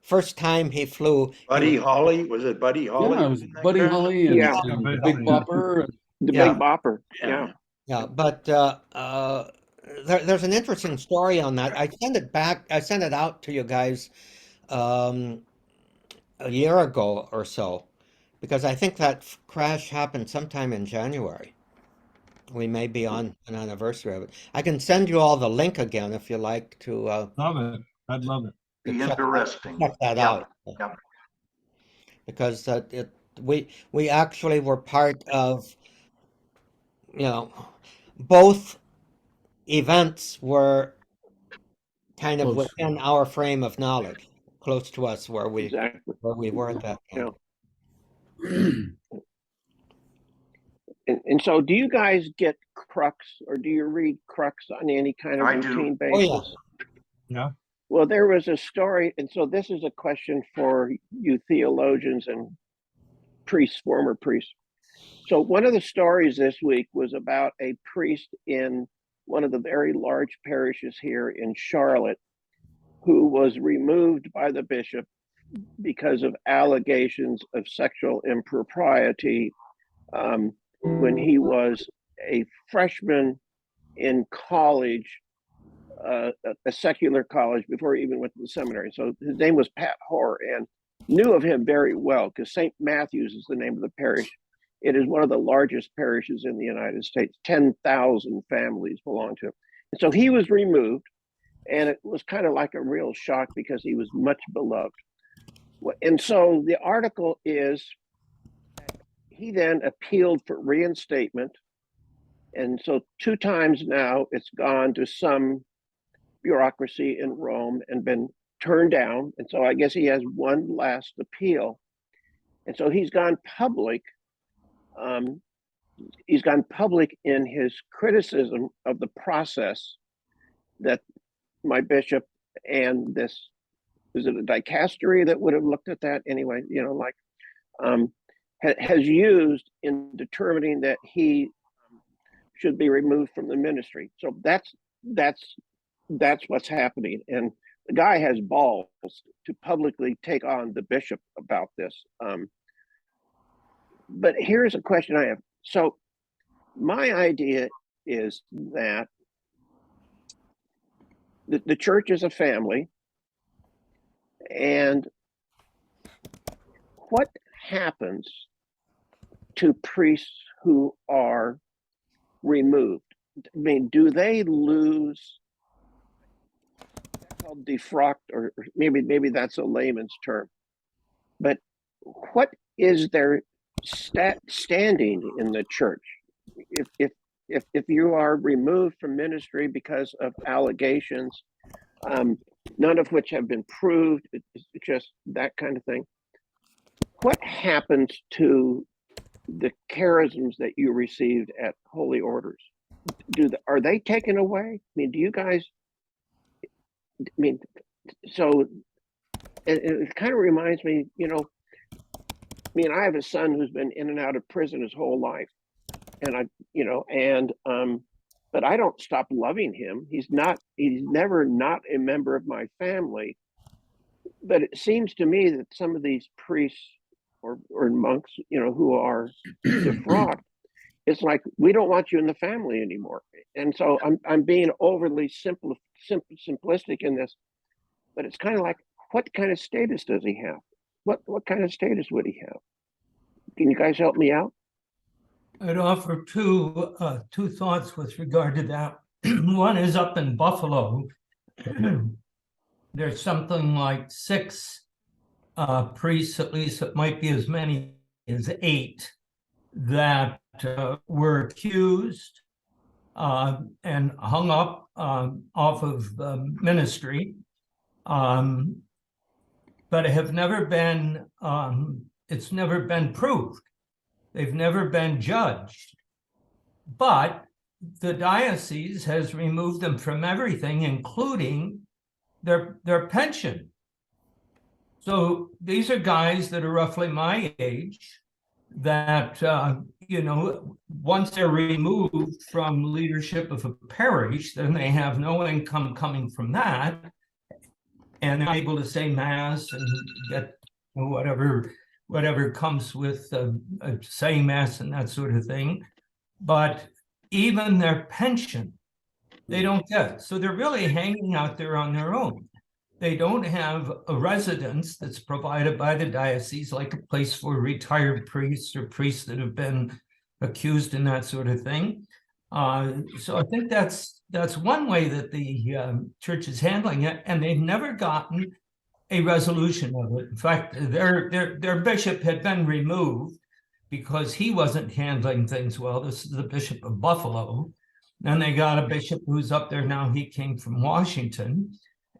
first time he flew. Buddy Holly, was it Buddy Holly? Yeah, it was Buddy crash? Holly and, Yeah. and Yeah, Big basically, Bopper. The Yeah. Big Bopper. Yeah. Yeah, but there's an interesting story on that. I sent it out to you guys a year ago or so, because I think that crash happened sometime in January. We may be on an anniversary of it. I can send you all the link again if you like to Love it. I'd love it. Be check interesting. that Yeah. out. Yeah. Because we actually were part of, both events were kind of Close. within our frame of knowledge, close to us where we Exactly. were at that time. Yeah. And so, do you guys get Crux, or do you read Crux on any kind of I do. routine Oh, yeah. basis? Yeah. Well, there was a story, and so this is a question for you theologians and priests, former priests. So one of the stories this week was about a priest in one of the very large parishes here in Charlotte who was removed by the bishop because of allegations of sexual impropriety when he was a freshman in college, a secular college, before he even went to the seminary. So his name was Pat Hoare, and knew of him very well because St. Matthew's is the name of the parish. It is one of the largest parishes in the United States. 10,000 families belong to him. And so he was removed, and it was kind of like a real shock because he was much beloved. And so the article is, he then appealed for reinstatement. And so 2 times now it's gone to some bureaucracy in Rome and been turned down. And so I guess he has one last appeal. And so he's gone public. He's gone public in his criticism of the process that my bishop and this, is it a dicastery that would have looked at that anyway? You know, like has used in determining that he should be removed from the ministry. So that's what's happening. And the guy has balls to publicly take on the bishop about this. But here's a question I have. So my idea is that the church is a family, and what happens to priests who are removed? I mean, do they lose? That's called defrocked, or maybe that's a layman's term. But what is their standing in the church? If you are removed from ministry because of allegations, none of which have been proved, it's just that kind of thing. What happens to the charisms that you received at holy orders? Are they taken away? I mean, do you guys? I mean, so it kind of reminds me, you know. I mean, I have a son who's been in and out of prison his whole life, and but I don't stop loving him. He's never not a member of my family. But it seems to me that some of these priests or monks, you know, who are defrauded, it's like, we don't want you in the family anymore. And so I'm being overly simplistic in this, but it's kind of like, what kind of status does he have? What kind of status would he have? Can you guys help me out? I'd offer two thoughts with regard to that. One is up in Buffalo. There's something like 6 priests, at least it might be as many as 8, that were accused and hung up off of ministry, but have never been, it's never been proved. They've never been judged. But the diocese has removed them from everything, including their pension. So these are guys that are roughly my age that, you know, once they're removed from leadership of a parish, then they have no income coming from that. And they're able to say mass and get whatever comes with saying mass and that sort of thing. But even their pension, they don't get. So they're really hanging out there on their own. They don't have a residence that's provided by the diocese, like a place for retired priests or priests that have been accused and that sort of thing. So I think that's one way that the church is handling it, and they've never gotten a resolution of it. In fact, their bishop had been removed because he wasn't handling things well. This is the Bishop of Buffalo. Then they got a bishop who's up there now. He came from Washington.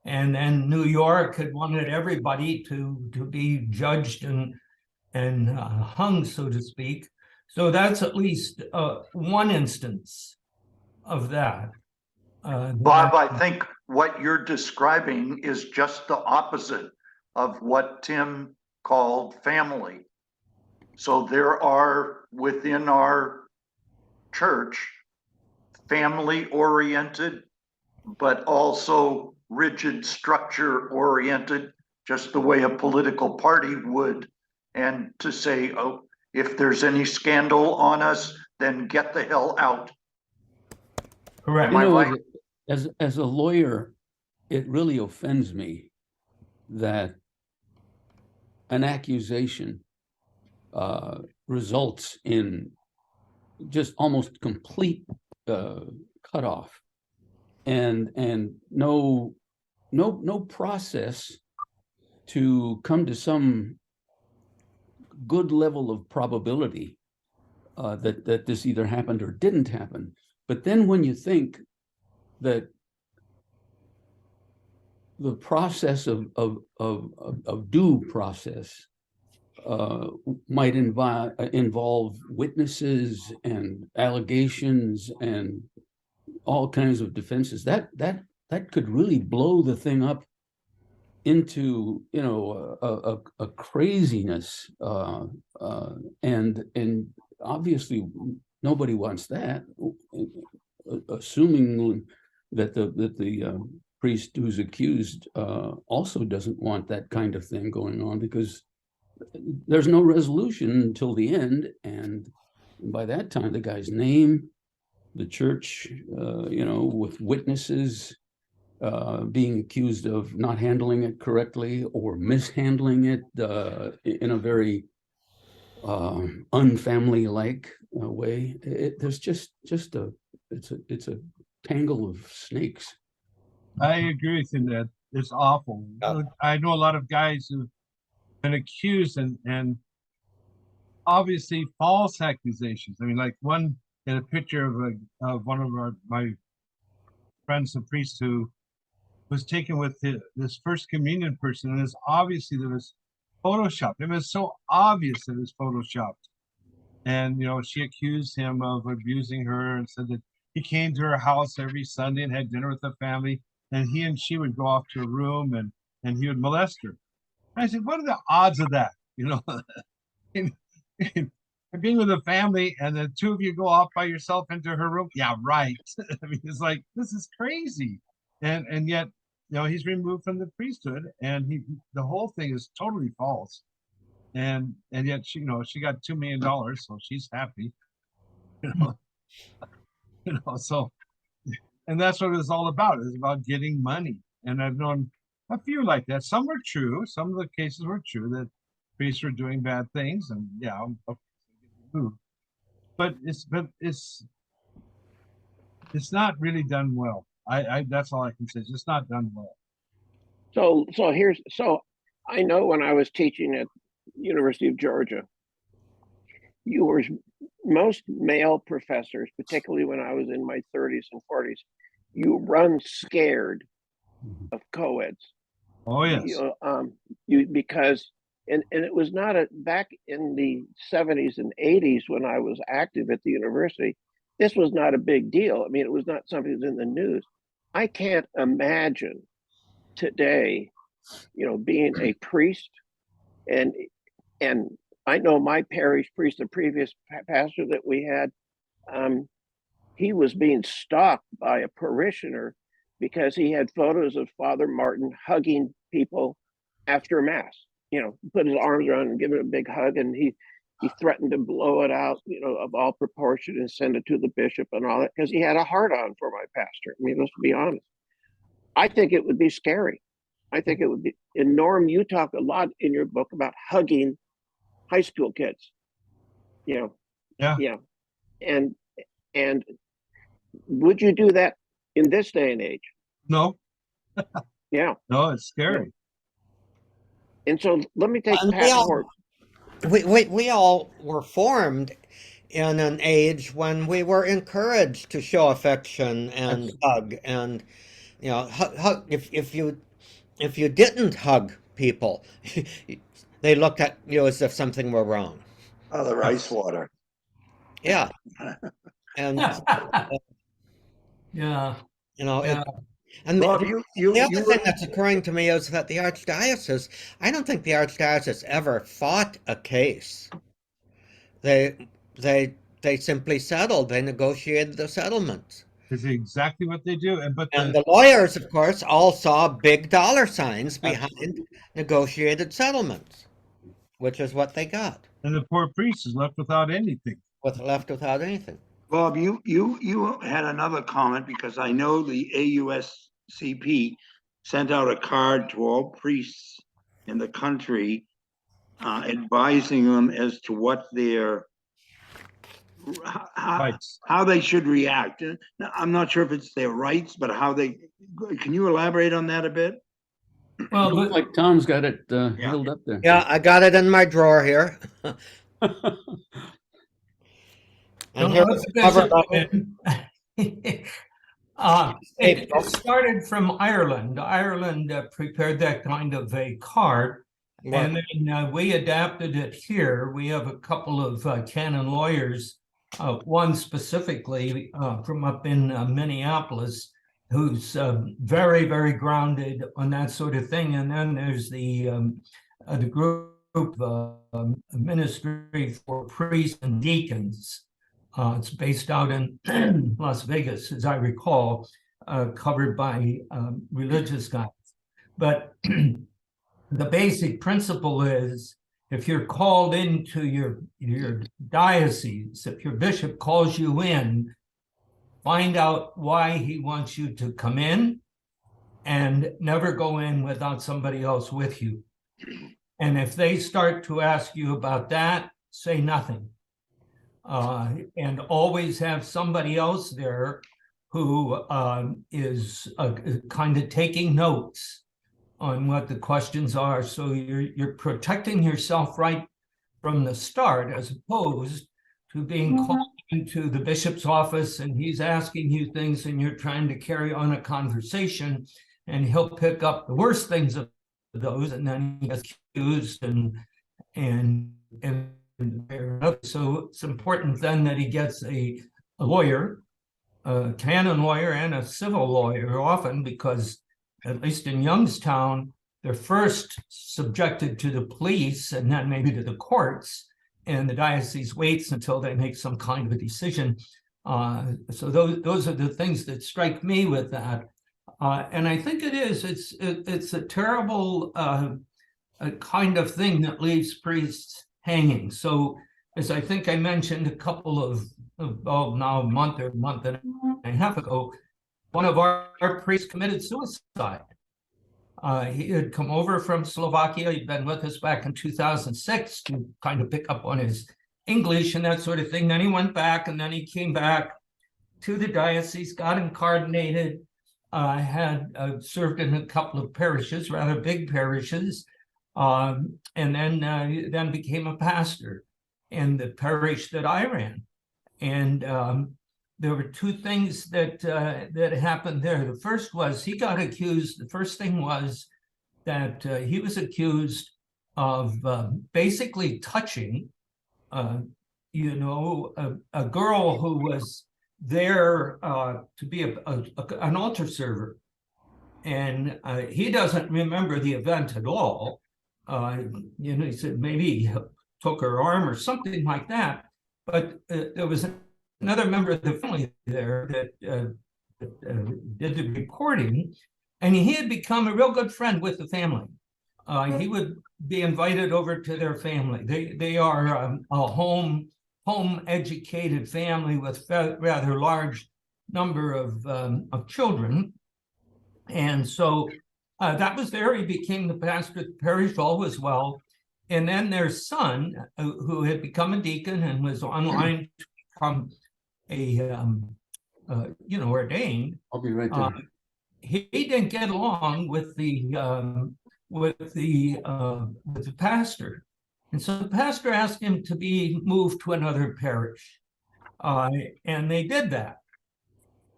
And then New York had wanted everybody to be judged and hung, so to speak. So that's at least one instance of that. Bob, I think what you're describing is just the opposite of what Tim called family. So there are within our church family-oriented, but also rigid structure-oriented, just the way a political party would. And to say, oh, if there's any scandal on us, then get the hell out. Correct. Am I right? As a lawyer, it really offends me that an accusation results in just almost complete cutoff and no process to come to some good level of probability that this either happened or didn't happen. But then when you think that the process of due process might involve witnesses and allegations and all kinds of defenses, that that could really blow the thing up into, you know, a craziness, and obviously nobody wants that, assuming that the priest who's accused also doesn't want that kind of thing going on, because there's no resolution until the end, and by that time the guy's name, the church, you know, with witnesses being accused of not handling it correctly or mishandling it in a very unfamily-like way. There's just it's a tangle of snakes. I agree with you, Ned. It's awful. I know a lot of guys who've been accused and obviously false accusations. I mean, like one in a picture of one of my friends, a priest who was taken with this first communion person, and it's obviously there was photoshopped. It was so obvious that it was photoshopped. And you know, she accused him of abusing her and said that he came to her house every Sunday and had dinner with the family, and he and she would go off to a room and he would molest her. And I said, what are the odds of that? You know, in being with a family and the two of you go off by yourself into her room. Yeah, right. I mean, it's like, this is crazy. And yet, you know, he's removed from the priesthood, and the whole thing is totally false. And yet she, you know, she got $2 million, so she's happy. You know, so, and that's what it's all about. It's about getting money. And I've known a few like that. Some were true. Some of the cases were true that priests were doing bad things, and yeah, but it's not really done well. I that's all I can say. It's just not done well. So I know when I was teaching at University of Georgia, most male professors, particularly when I was in my 30s and 40s, you run scared of co-eds. Oh yes. Because it was not back in the 70s and 80s when I was active at the university, this was not a big deal. I mean, it was not something that's in the news. I can't imagine today, you know, being a priest, and I know my parish priest, the previous pastor that we had, he was being stalked by a parishioner because he had photos of Father Martin hugging people after Mass. You know, put his arms around and give it a big hug, and he threatened to blow it out, you know, of all proportion, and send it to the bishop and all that, because he had a heart on for my pastor. I mean, let's be honest. I think it would be scary. I think it would be. And Norm, you talk a lot in your book about hugging high school kids. You know, Yeah. And would you do that in this day and age? No. Yeah. No, it's scary. And so let me take Pat Hort. We all were formed in an age when we were encouraged to show affection and hug, and you know, hug. If you didn't hug people, they looked at you as if something were wrong. Oh, the rice water. Yeah, and Yeah. you know, Yeah. and Rob, the other thing that's occurring to me is that the archdiocese, I don't think the archdiocese ever fought a case. They simply settled. They negotiated the settlements. It's exactly what they do. And the lawyers, of course, all saw big dollar signs behind negotiated settlements, which is what they got. And the poor priest is left without anything. Left without anything. Bob, you had another comment, because I know the AUSCP sent out a card to all priests in the country, advising them as to what their how they should react. I'm not sure if it's their rights, but how they. Can you elaborate on that a bit? Well, looks like Tom's got it healed up there. Yeah, I got it in my drawer here. And here it started from Ireland. Ireland prepared that kind of a card, and then we adapted it here. We have a couple of canon lawyers, one specifically from up in Minneapolis, who's very, very grounded on that sort of thing. And then there's the group ministry for priests and deacons. It's based out in Las Vegas, as I recall, covered by religious guys. But the basic principle is, if you're called into your diocese, if your bishop calls you in, find out why he wants you to come in, and never go in without somebody else with you. And if they start to ask you about that, say nothing. And always have somebody else there who is kind of taking notes on what the questions are. So you're protecting yourself right from the start, as opposed to being called into the bishop's office and he's asking you things and you're trying to carry on a conversation, and he'll pick up the worst things of those, and then he gets accused and so it's important then that he gets a lawyer, a canon lawyer and a civil lawyer often, because at least in Youngstown, they're first subjected to the police and then maybe to the courts, and the diocese waits until they make some kind of a decision. So those are the things that strike me with that. And I think it's a terrible kind of thing that leaves priests hanging. So as I think I mentioned a couple of now a month and a half ago, one of our priests committed suicide. He had come over from Slovakia. He'd been with us back in 2006 to kind of pick up on his English and that sort of thing. Then he went back, and then he came back to the diocese, got incarnated, had served in a couple of parishes, rather big parishes, and then became a pastor in the parish that I ran. And there were two things that happened there. The first was he got accused. The first thing was that he was accused of basically touching, a girl who was there to be an altar server, and he doesn't remember the event at all. He said maybe he took her arm or something like that, but there was another member of the family there that did the reporting, and he had become a real good friend with the family. He would be invited over to their family. They are a home educated family with rather large number of children, and so that was there. He became the pastor of the parish, all was well. And then their son, who had become a deacon and was online to become ordained. I'll be right there. He didn't get along with the pastor, and so the pastor asked him to be moved to another parish, and they did that.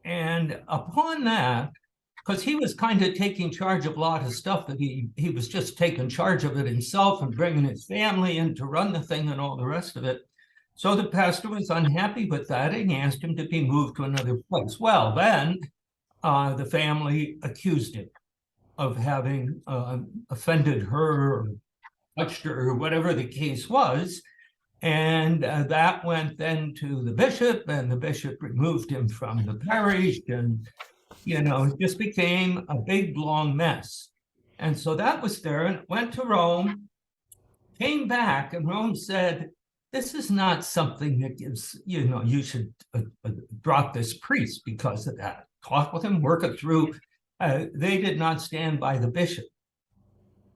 And upon that, because he was kind of taking charge of a lot of stuff that he was just taking charge of it himself and bringing his family in to run the thing and all the rest of it. So the pastor was unhappy with that and he asked him to be moved to another place. Well, then the family accused him of having offended her or touched her or whatever the case was. And that went then to the bishop, and the bishop removed him from the parish, and it just became a big, long mess. And so that was there, and it went to Rome, came back, and Rome said, this is not something that gives, you should drop this priest because of that. Talk with him, work it through. They did not stand by the bishop.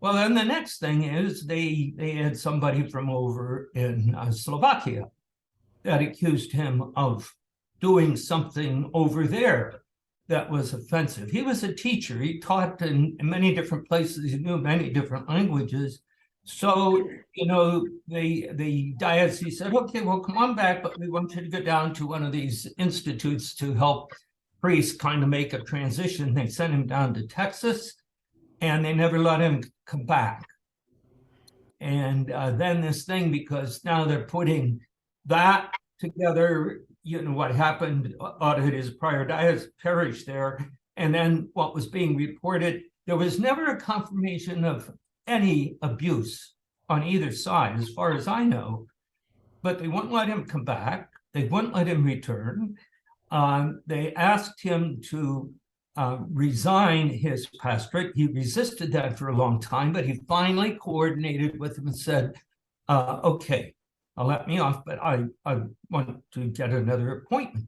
Well, then the next thing is they had somebody from over in Slovakia that accused him of doing something over there that was offensive. He was a teacher. He taught in many different places. He knew many different languages. So, the diocese said, okay, well, come on back, but we want you to go down to one of these institutes to help priests kind of make a transition. They sent him down to Texas, and they never let him come back. And then this thing, because now they're putting that together, what happened out of his prior parish there, And then what was being reported, there was never a confirmation of any abuse on either side, as far as I know. But they wouldn't let him come back. They wouldn't let him return. They asked him to resign his pastorate. He resisted that for a long time, but he finally coordinated with them and said, okay, I'll let me off, but I want to get another appointment.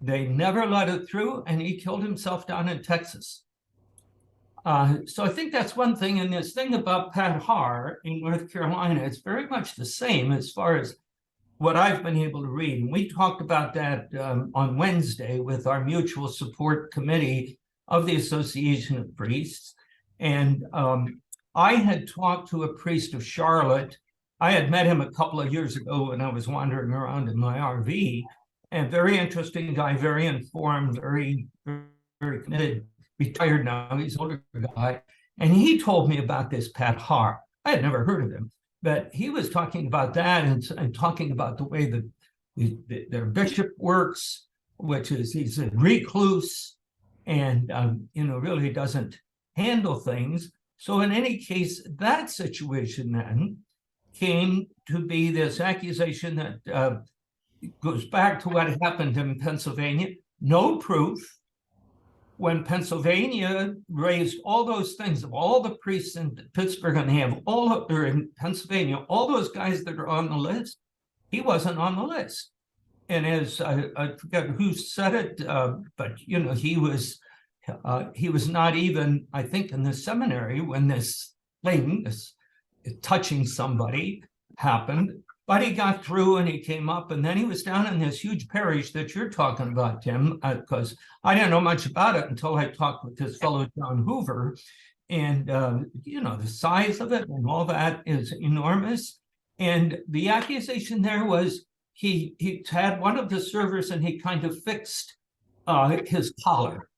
They never let it through, and he killed himself down in Texas. So I think that's one thing. And this thing about Pat Haar in North Carolina, it's very much the same as far as what I've been able to read. And we talked about that on Wednesday with our mutual support committee of the Association of Priests. And I had talked to a priest of Charlotte. I had met him a couple of years ago when I was wandering around in my RV. And very interesting guy, very informed, very, very committed. Retired now, he's an older guy. And he told me about this Pat Haar. I had never heard of him, but he was talking about that and talking about the way that their bishop works, which is he's a recluse and, really doesn't handle things. So in any case, that situation then came to be this accusation that goes back to what happened in Pennsylvania. No proof. When Pennsylvania raised all those things of all the priests in Pittsburgh, and they have or in Pennsylvania, all those guys that are on the list, he wasn't on the list. And as I forget who said it, but he was not even, I think, in the seminary when this touching somebody happened. But he got through and he came up, and then he was down in this huge parish that you're talking about, Tim, because I didn't know much about it until I talked with this fellow, John Hoover. And, the size of it and all that is enormous. And the accusation there was he had one of the servers and he kind of fixed his collar.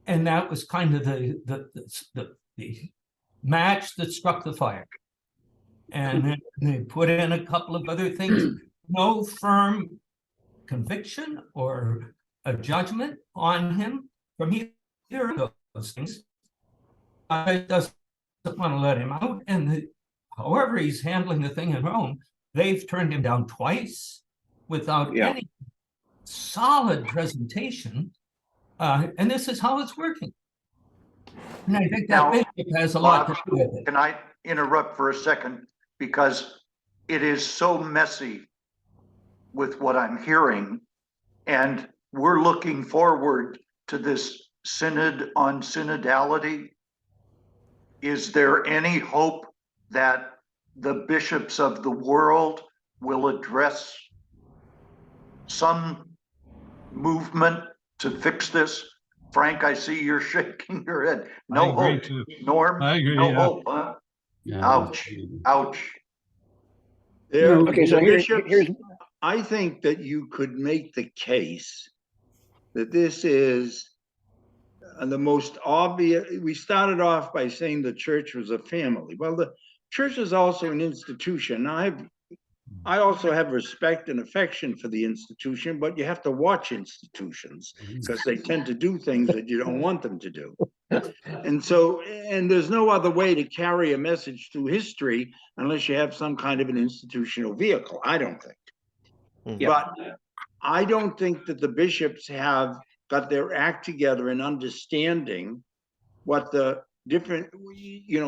And that was kind of the match that struck the fire. And then they put in a couple of other things. No firm conviction or a judgment on him from either of those things. Doesn't want to let him out. And however he's handling the thing in Rome, they've turned him down twice without any solid presentation. And this is how it's working. And I think that bishop has a lot to do with it. Can I interrupt for a second? Because it is so messy with what I'm hearing, and we're looking forward to this synod on synodality. Is there any hope that the bishops of the world will address some movement to fix this? Frank, I see you're shaking your head. No hope. Too. Norm, I agree, no yeah. hope, huh? Yeah, Ouch, ouch. Okay, so here's I think that you could make the case that this is the most obvious. We started off by saying the church was a family. Well, the church is also an institution. I also have respect and affection for the institution, but you have to watch institutions because they tend to do things that you don't want them to do. And there's no other way to carry a message through history unless you have some kind of an institutional vehicle, I don't think. But I don't think that the bishops have got their act together in understanding what the different,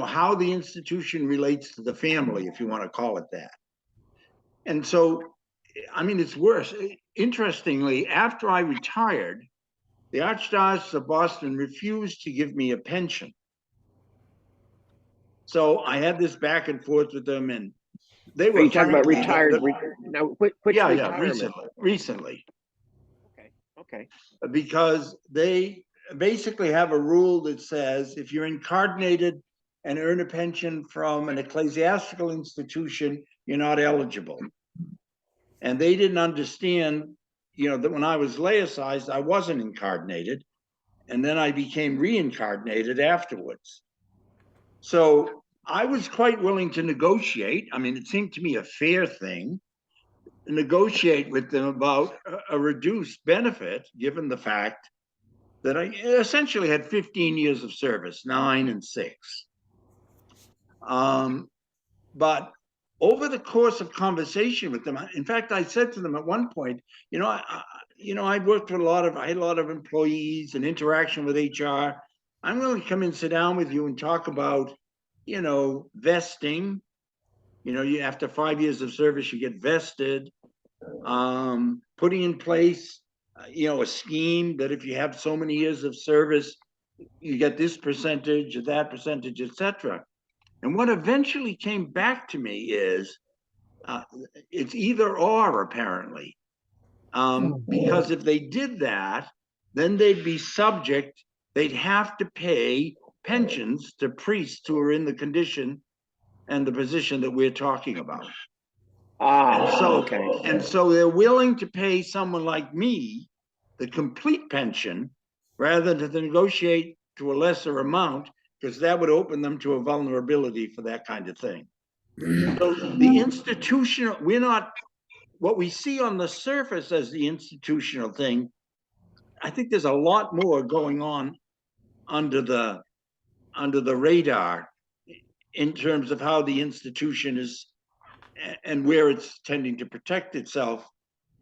how the institution relates to the family, if you want to call it that. And so, I mean, it's worse. Interestingly, after I retired, the Archdiocese of Boston refused to give me a pension. So I had this back and forth with them, and they were talking about retired. Now, which retirement? Recently. Okay. Because they basically have a rule that says if you're incarnated and earn a pension from an ecclesiastical institution, you're not eligible. And they didn't understand, that when I was laicized, I wasn't incarnated. And then I became reincarnated afterwards. So I was quite willing to negotiate. I mean, it seemed to me a fair thing, negotiate with them about a reduced benefit, given the fact that I essentially had 15 years of service, 9 and 6. But over the course of conversation with them, in fact, I said to them at one point, I worked with I had a lot of employees and interaction with HR. I'm willing to come and sit down with you and talk about, vesting. You after 5 years of service, you get vested. Putting in place, a scheme that if you have so many years of service, you get this percentage or that percentage, etc. And what eventually came back to me is it's either or, apparently. Because if they did that, then they'd have to pay pensions to priests who are in the condition and the position that we're talking about. Okay. And so they're willing to pay someone like me the complete pension rather than to negotiate to a lesser amount, because that would open them to a vulnerability for that kind of thing. So the institutional, what we see on the surface as the institutional thing, I think there's a lot more going on under the radar in terms of how the institution is and where it's tending to protect itself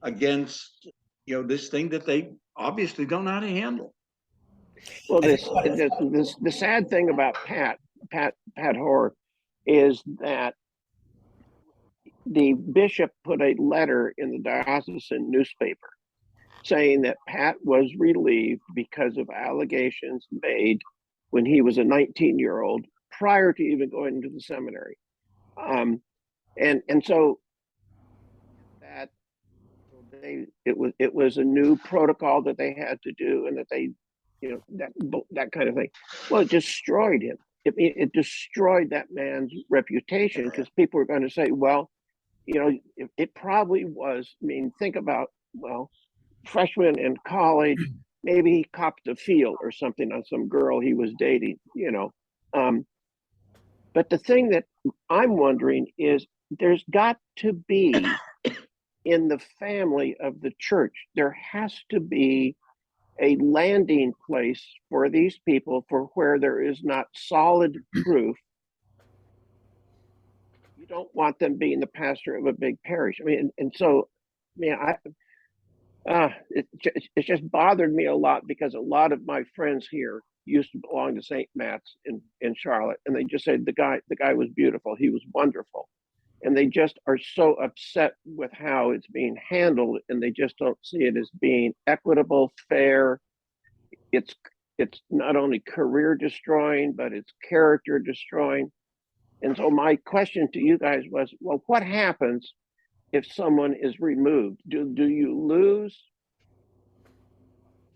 against, this thing that they obviously don't know how to handle. Well, the sad thing about Pat Hoare is that the bishop put a letter in the diocesan newspaper saying that Pat was relieved because of allegations made when he was a 19-year-old prior to even going into the seminary. And so that it was a new protocol that they had to do, and that they, that kind of thing. Well, it destroyed him. It destroyed that man's reputation, because people were going to say, well, it probably was. I mean, think about, freshman in college, maybe he copped a feel or something on some girl he was dating, But the thing that I'm wondering is, there's got to be, in the family of the church, there has to be a landing place for these people for where there is not solid proof. You don't want them being the pastor of a big parish. I mean, and so, it just bothered me a lot, because a lot of my friends here used to belong to St. Matt's in Charlotte, and they just said the guy was beautiful, he was wonderful, and they just are so upset with how it's being handled, and they just don't see it as being equitable, fair. It's not only career destroying, but it's character destroying. And so my question to you guys was, well, what happens if someone is removed? Do you lose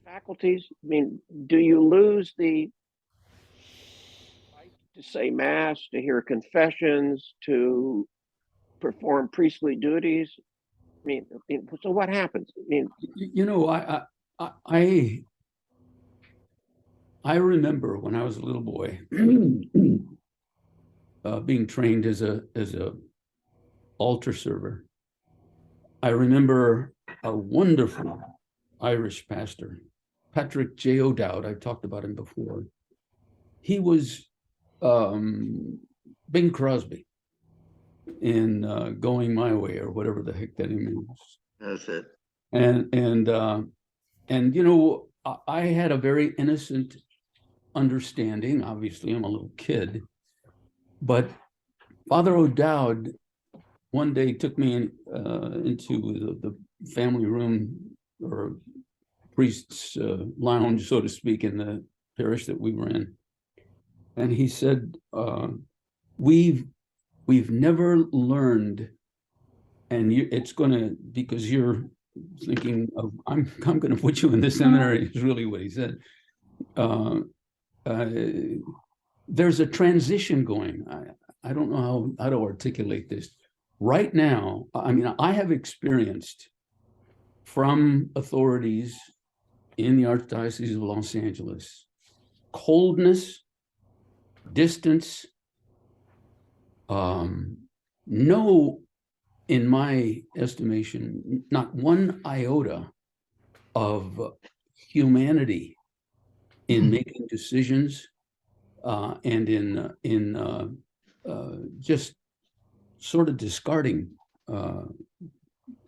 faculties? I mean, do you lose the right to say mass, to hear confessions, to perform priestly duties? I mean, so what happens? I mean, I remember when I was a little boy being trained as a altar server. I remember a wonderful Irish pastor, Patrick J. O'Dowd. I've talked about him before. He was Bing Crosby in Going My Way, or whatever the heck that means. That's it. And I had a very innocent understanding. Obviously, I'm a little kid, but Father O'Dowd one day took me into the family room, or priest's lounge, so to speak, in the parish that we were in, and he said, "We've never learned, and it's gonna, because you're thinking of, I'm going to put you in the seminary," is really what he said. There's a transition going. I don't know how to articulate this. Right now, I mean, I have experienced from authorities in the Archdiocese of Los Angeles coldness, distance, no, in my estimation, not one iota of humanity in making decisions and in just sort of discarding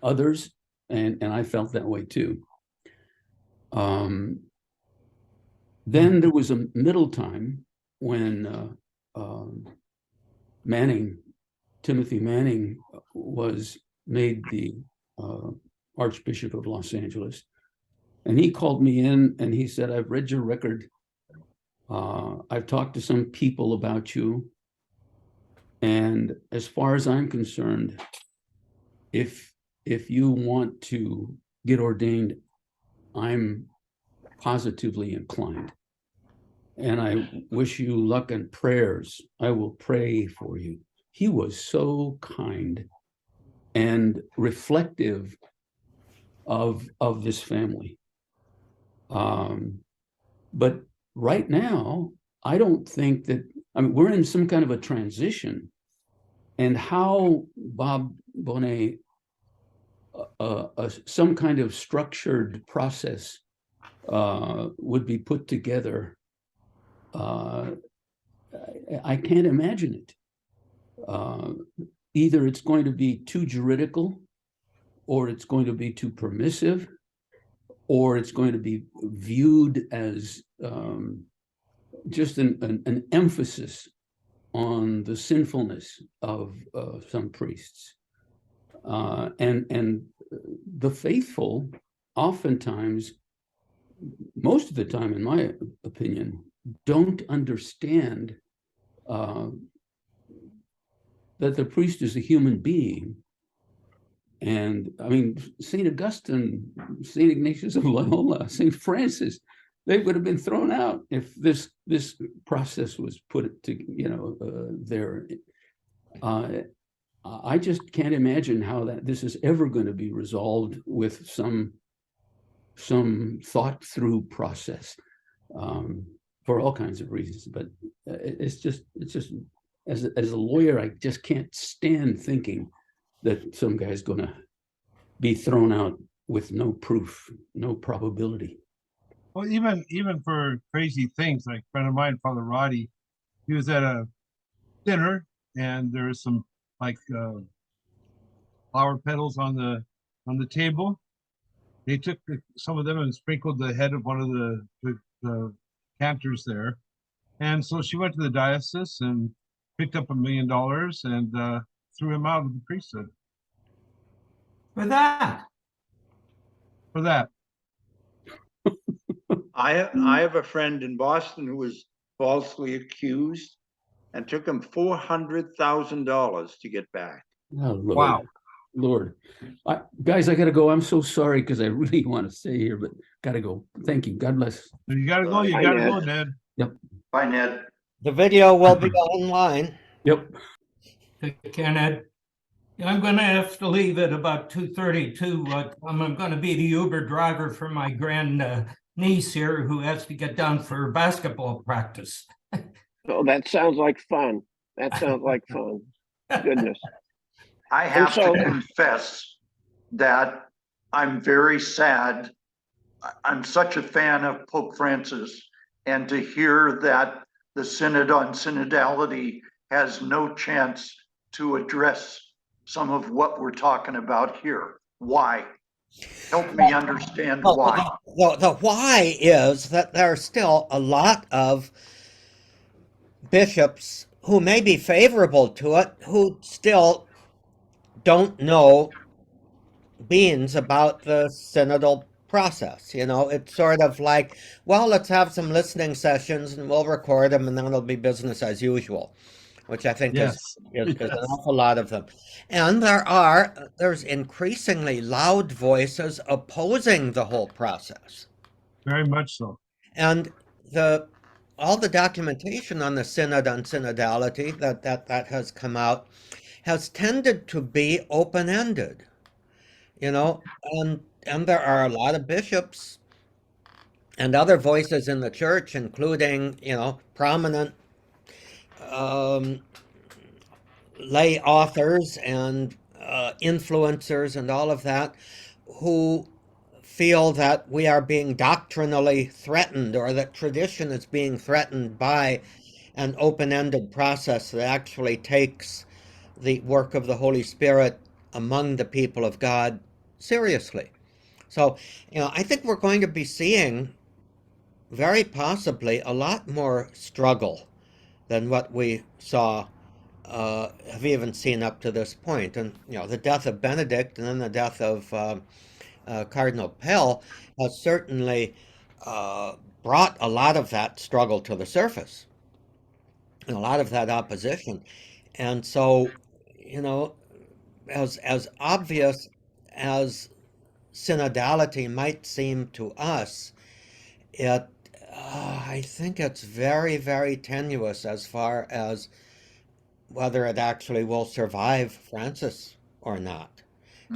others, and I felt that way too. Then there was a middle time when Timothy Manning was made the Archbishop of Los Angeles. And he called me in and he said, I've read your record. I've talked to some people about you. And as far as I'm concerned, if you want to get ordained, I'm positively inclined. And I wish you luck and prayers. I will pray for you. He was so kind and reflective of this family. But right now, I don't think that, I mean, we're in some kind of a transition, and how Bob Bonet, some kind of structured process would be put together, I can't imagine it. Either it's going to be too juridical, or it's going to be too permissive, or it's going to be viewed as just an emphasis on the sinfulness of some priests. And the faithful, oftentimes, most of the time, in my opinion, don't understand that the priest is a human being. And I mean, St. Augustine, St. Ignatius of Loyola, St. Francis, they would have been thrown out if this process was put to, there. I just can't imagine how this is ever going to be resolved with some thought through process, for all kinds of reasons. But it's just as a lawyer, I just can't stand thinking that some guy's going to be thrown out with no proof, no probability. Well, even for crazy things, like a friend of mine, Father Roddy, he was at a dinner and there was some like flower petals on the table. They took some of them and sprinkled the head of one of the cantors there, and so she went to the diocese and picked up $1 million and threw him out of the priesthood For that. for that. I have a friend in Boston who was falsely accused and took him $400,000 to get back. Oh, Lord. Wow. Lord. Guys, I got to go. I'm so sorry because I really want to stay here, but got to go. Thank you. God bless. You gotta go. You Bye, gotta Ned. go, Ned. Yep. Bye, Ned. The video will be online. Yep. Take care, Ned. I'm going to have to leave at about 2:32. I'm going to be the Uber driver for my grand niece here who has to get down for basketball practice. Oh, that sounds like fun. That sounds like fun. Goodness. I have so- to confess that I'm very sad. I'm such a fan of Pope Francis, and to hear that the Synod on Synodality has no chance to address some of what we're talking about here. Why? Help me understand why. The why is that there are still a lot of bishops who may be favorable to it who still don't know beans about the synodal process. It's sort of like, well, let's have some listening sessions and we'll record them and then it'll be business as usual, which I think is an awful lot of them. And there's increasingly loud voices opposing the whole process. Very much so. And all the documentation on the Synod on Synodality that has come out has tended to be open-ended, and there are a lot of bishops and other voices in the church, including, prominent lay authors and influencers and all of that, who feel that we are being doctrinally threatened or that tradition is being threatened by an open-ended process that actually takes the work of the Holy Spirit among the people of God seriously. So, I think we're going to be seeing very possibly a lot more struggle than what we have even seen up to this point. And, the death of Benedict and then the death of Cardinal Pell has certainly brought a lot of that struggle to the surface and a lot of that opposition. And so, as obvious as synodality might seem to us, it I think it's very, very tenuous as far as whether it actually will survive Francis or not.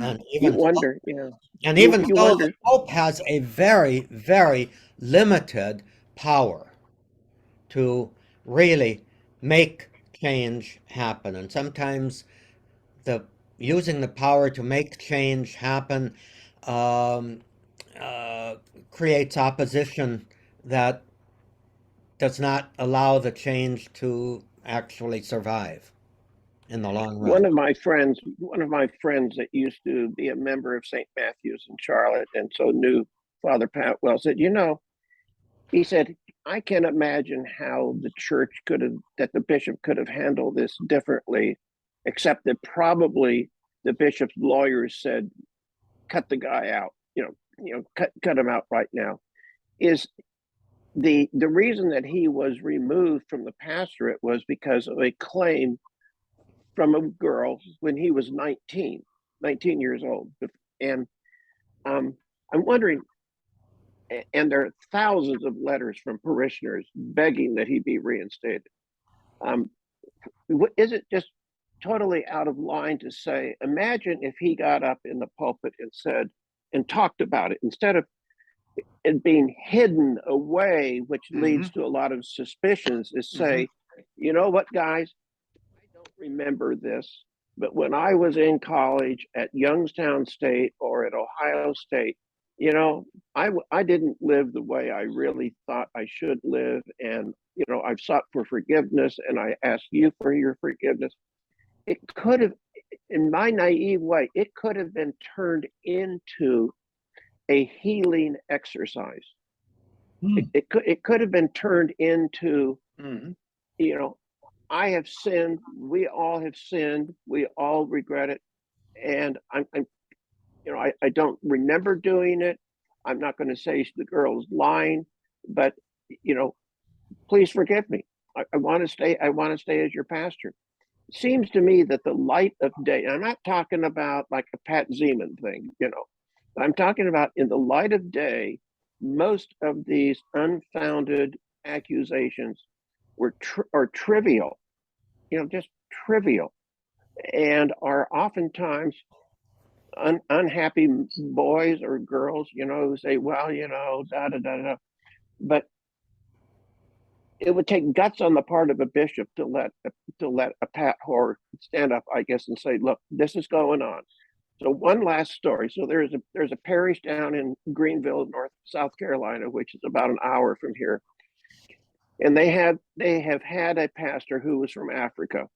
And You even so, wonder, yeah. and You even you so, the wonder. Pope has a very, very limited power to really make change happen. And sometimes the using the power to make change happen um, uh, creates opposition that does not allow the change to actually survive in the long run. One of my friends that used to be a member of St. Matthew's in Charlotte and so knew Father Patwell said, he said, I can't imagine how that the bishop could have handled this differently, except that probably the bishop's lawyers said, cut the guy out, cut him out right now. Is the reason that he was removed from the pastorate was because of a claim from a girl when he was 19 years old. And I'm wondering, and there are thousands of letters from parishioners begging that he be reinstated. Is it just totally out of line to say, imagine if he got up in the pulpit and said, and talked about it, instead of it being hidden away, which leads to a lot of suspicions, is say, you know what, guys, I don't remember this, but when I was in college at Youngstown State or at Ohio State, I didn't live the way I really thought I should live. And, I've sought for forgiveness and I ask you for your forgiveness. It could have, in my naive way, it could have been turned into a healing exercise. It could have been turned into, I have sinned. We all have sinned. We all regret it. And I don't remember doing it. I'm not going to say the girl is lying, but please forgive me. I want to stay. I want to stay as your pastor. It seems to me that the light of day. I'm not talking about like a Pat Zeman thing. I'm talking about in the light of day. Most of these unfounded accusations are trivial. Just trivial, and are oftentimes unhappy boys or girls, who say, well, da da da da. But it would take guts on the part of a bishop to let a Pat whore stand up, I guess, and say, look, this is going on. So one last story. So there's a parish down in Greenville, South Carolina, which is about an hour from here. And they have had a pastor who was from Africa,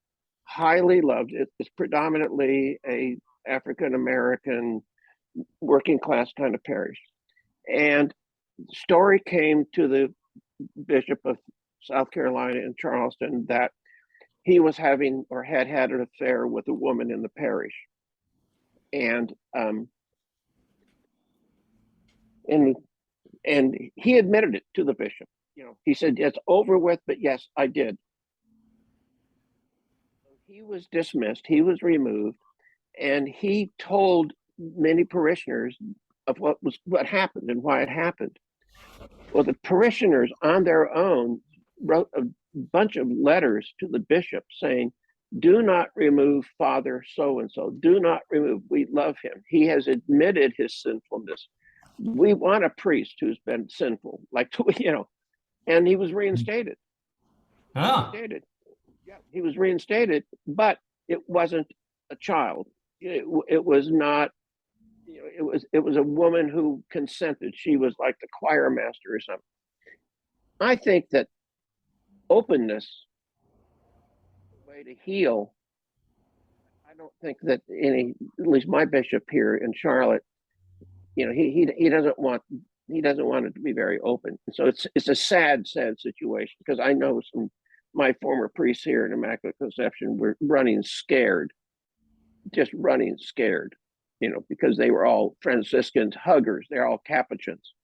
highly loved. It's predominantly a African American working class kind of parish. And the story came to the Bishop of South Carolina in Charleston that he was having or had an affair with a woman in the parish. And he admitted it to the bishop. He said, it's over with, but yes, I did. He was dismissed, he was removed, and he told many parishioners of what happened and why it happened. Well, the parishioners on their own wrote a bunch of letters to the bishop saying, do not remove Father so-and-so. Do not remove. We love him. He has admitted his sinfulness. We want a priest who's been sinful, and he was reinstated. He was reinstated, but it wasn't a child. It was not, it was a woman who consented. She was like the choir master or something. I think that openness is the way to heal. I don't think that at least my bishop here in Charlotte, he doesn't want it to be very open. So it's a sad situation, because I know my former priests here in Immaculate Conception were running scared, because they were all Franciscans, huggers. They're all Capuchins.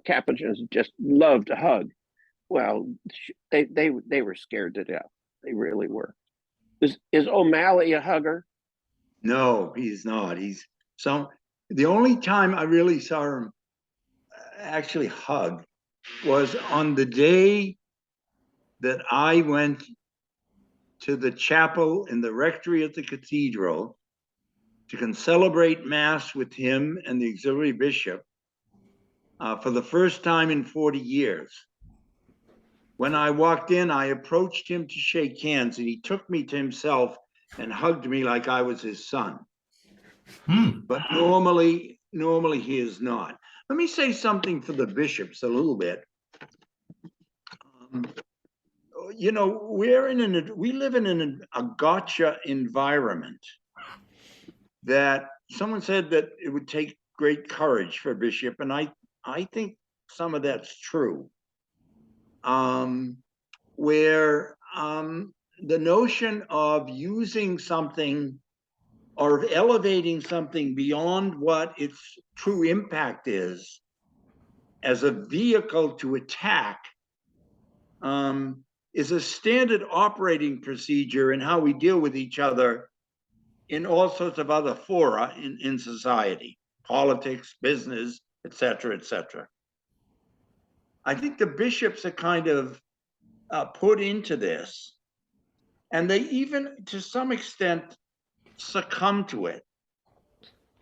Capuchins just love to hug. Well, they were scared to death. They really were. Is O'Malley a hugger? No, he's not. The only time I really saw him actually hug was on the day that I went to the chapel in the rectory at the cathedral to celebrate Mass with him and the auxiliary bishop for the first time in 40 years. When I walked in, I approached him to shake hands, and he took me to himself and hugged me like I was his son. But normally he is not. Let me say something for the bishops a little bit. We live in a gotcha environment that someone said that it would take great courage for a bishop, and I think some of that's true. Where the notion of using something or of elevating something beyond what its true impact is as a vehicle to attack is a standard operating procedure in how we deal with each other in all sorts of other fora in society, politics, business, etc., etc. I think the bishops are kind of put into this, and they even, to some extent, succumb to it.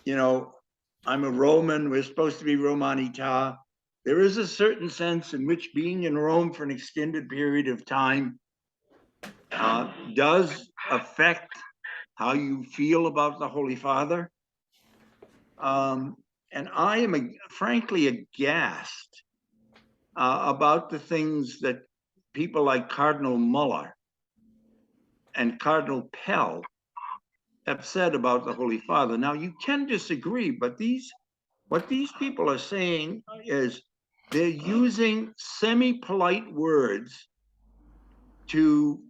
I'm a Roman, we're supposed to be Romanita. There is a certain sense in which being in Rome for an extended period of time does affect how you feel about the Holy Father. And I am frankly aghast about the things that people like Cardinal Muller and Cardinal Pell have said about the Holy Father. Now, you can disagree, but what these people are saying is they're using semi-polite words to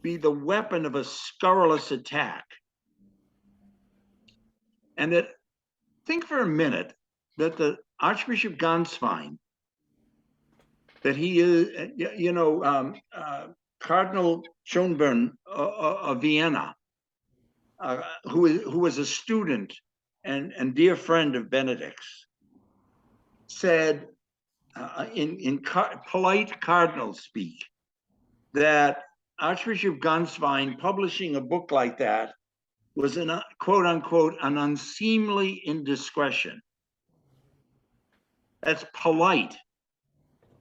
be the weapon of a scurrilous attack. And that, think for a minute that the Archbishop Ganswein, that he is, Cardinal Schönborn of Vienna, who was a student and dear friend of Benedict's, said in polite cardinal speak that Archbishop Ganswein publishing a book like that was an quote unquote an unseemly indiscretion. That's polite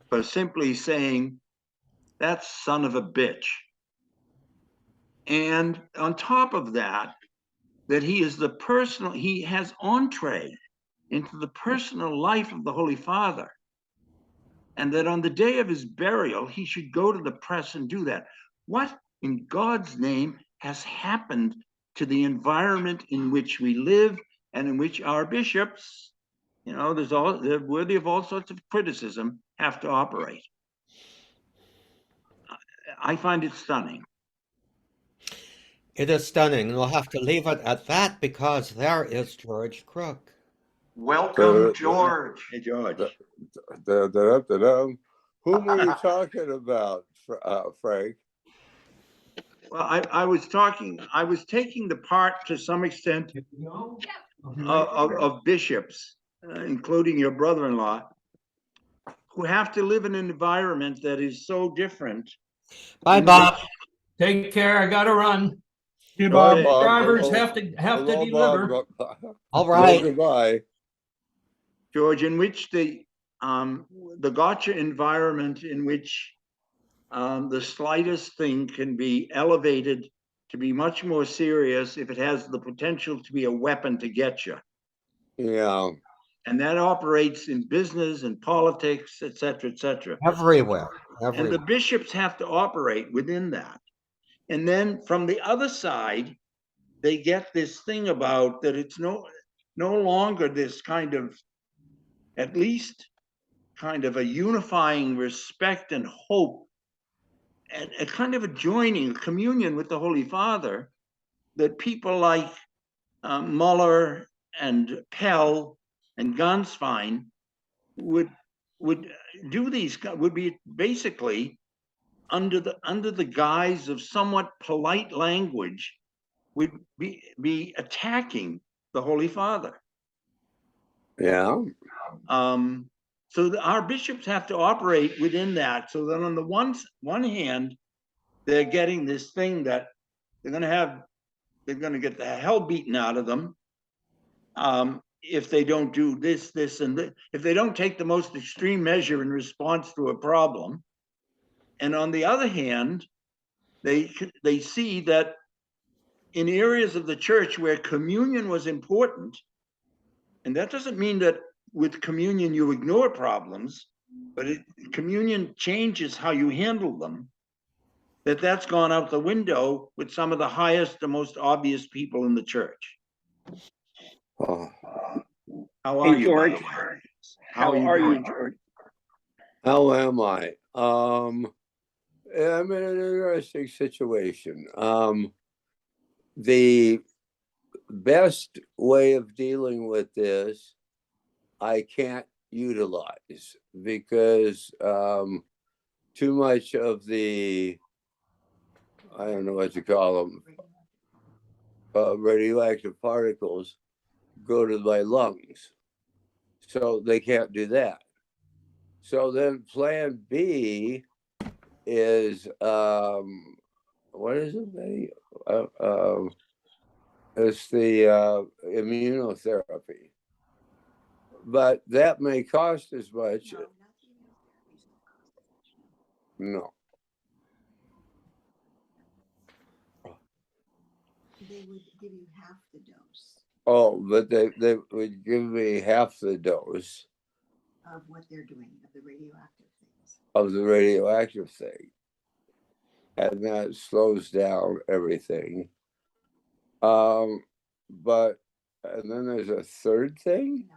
for simply saying that son of a bitch. And on top of that, that he has entree into the personal life of the Holy Father. And that on the day of his burial, he should go to the press and do that. What in God's name has happened to the environment in which we live and in which our bishops, they're worthy of all sorts of criticism, have to operate? I find it stunning. It is stunning. We'll have to leave it at that because there is George Crook. Welcome, George. Hey, George. Whom were you talking about, Frank? Well, I was taking the part to some extent of bishops, including your brother-in-law, who have to live in an environment that is so different. Bye, Bob. Take care. I gotta run. Hey, Bob. Drivers have to deliver. Bob. All right. Goodbye. George, in which the gotcha environment in which the slightest thing can be elevated to be much more serious if it has the potential to be a weapon to get you. Yeah. And that operates in business and politics, et cetera, et cetera. Everywhere. And the Everywhere. bishops have to operate within that. And then from the other side, they get this thing about that it's no longer this kind of, at least kind of a unifying respect and hope and a kind of a joining, a communion with the Holy Father that people like Muller and Pell and Ganswein would do these, would be basically under the guise of somewhat polite language, would be attacking the Holy Father. Yeah. So our bishops have to operate within that, so that on the one hand, they're getting this thing that they're going to get the hell beaten out of them if they don't do this, and this, if they don't take the most extreme measure in response to a problem. And on the other hand, they see that in areas of the church where communion was important, and that doesn't mean that with communion you ignore problems, but communion changes how you handle them, that's gone out the window with some of the highest and most obvious people in the church. Oh. How are Hey, you, George? How How are you, doing? George? How am I? I'm in an interesting situation. The best way of dealing with this, I can't utilize because too much of the, I don't know what to call them, radioactive particles go to my lungs. So they can't do that. So then plan B is, what is it, Betty? It's the immunotherapy. But that may cost as much. No. They would give you half the dose Oh, but they would give me half the dose of what they're doing, of the radioactive things. of the radioactive thing. And that slows down everything. But and then there's a third thing. No,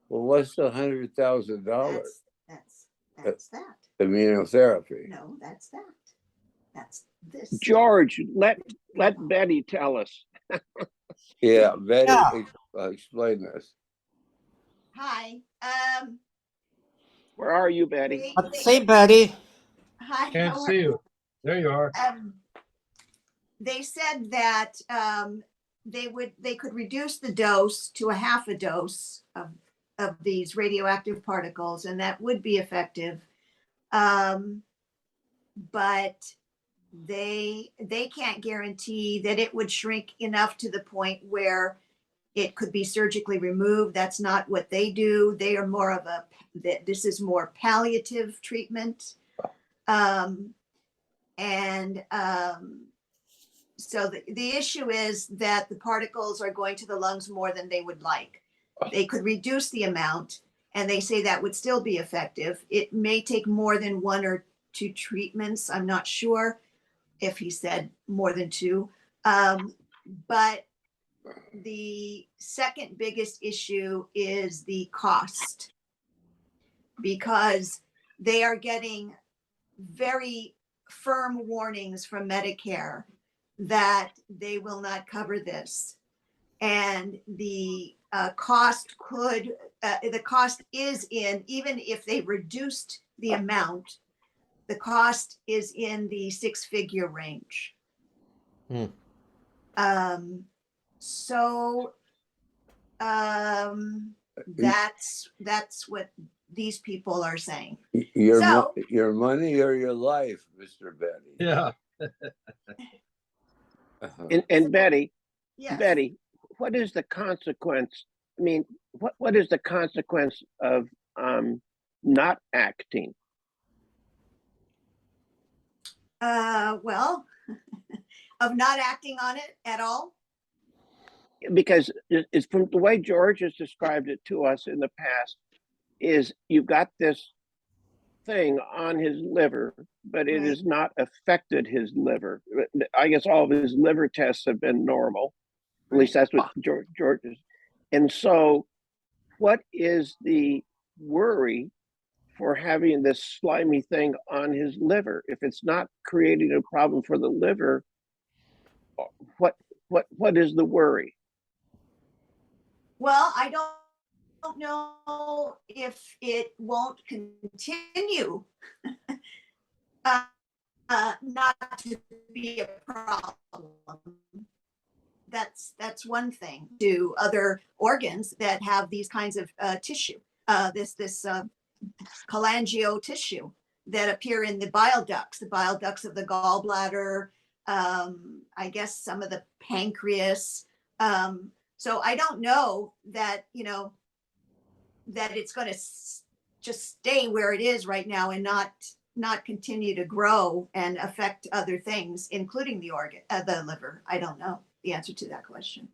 Well, what's the $100,000? that's that. Immunotherapy. No, that's that. That's this. George, let Betty tell us. Yeah, Betty, Yeah. explain this. Hi. Where are you, Betty? Let's see, Betty. Hi. Can't how are- see you. There you are. They said that they could reduce the dose to a half a dose of these radioactive particles, and that would be effective. But they can't guarantee that it would shrink enough to the point where it could be surgically removed. That's not what they do. They are more of this is more palliative treatment. So the issue is that the particles are going to the lungs more than they would like. They could reduce the amount, and they say that would still be effective. It may take more than 1 or 2 treatments. I'm not sure if he said more than 2. But the second biggest issue is the cost, because they are getting very firm warnings from Medicare that they will not cover this. And the cost is in, even if they reduced the amount, the cost is in the 6-figure range. That's what these people are saying. Your money or your life, Mr. Betty. Yeah. And Betty, Yes. Betty, what is the consequence? I mean, what is the consequence of not acting? Well, of not acting on it at all. because it's from the way George has described it to us in the past, is you've got this thing on his liver, but it Right. has not affected his liver. I guess all of his liver tests have been normal. At least that's what George is. And so, what is the worry for having this slimy thing on his liver? If it's not creating a problem for the liver, what is the worry? Well, I don't know if it won't continue not to be a problem. That's one thing. To other organs that have these kinds of tissue, this cholangio tissue that appear in the bile ducts of the gallbladder, I guess some of the pancreas. So I don't know that, that it's going to just stay where it is right now and not continue to grow and affect other things, including the organ, the liver. I don't know the answer to that question,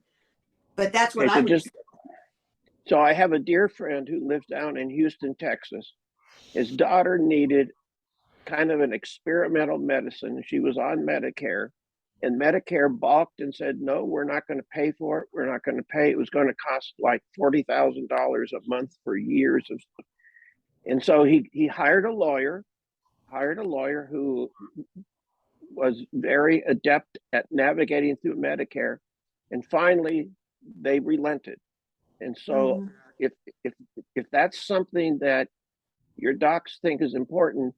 but that's what Okay, I would. So I have a dear friend who lives down in Houston, Texas. His daughter needed kind of an experimental medicine. She was on Medicare, and Medicare balked and said, no, we're not going to pay for it. We're not going to pay. It was going to cost like $40,000 a month for years of. And so he hired a lawyer who was very adept at navigating through Medicare, and finally they relented. And so if that's something that your docs think is important,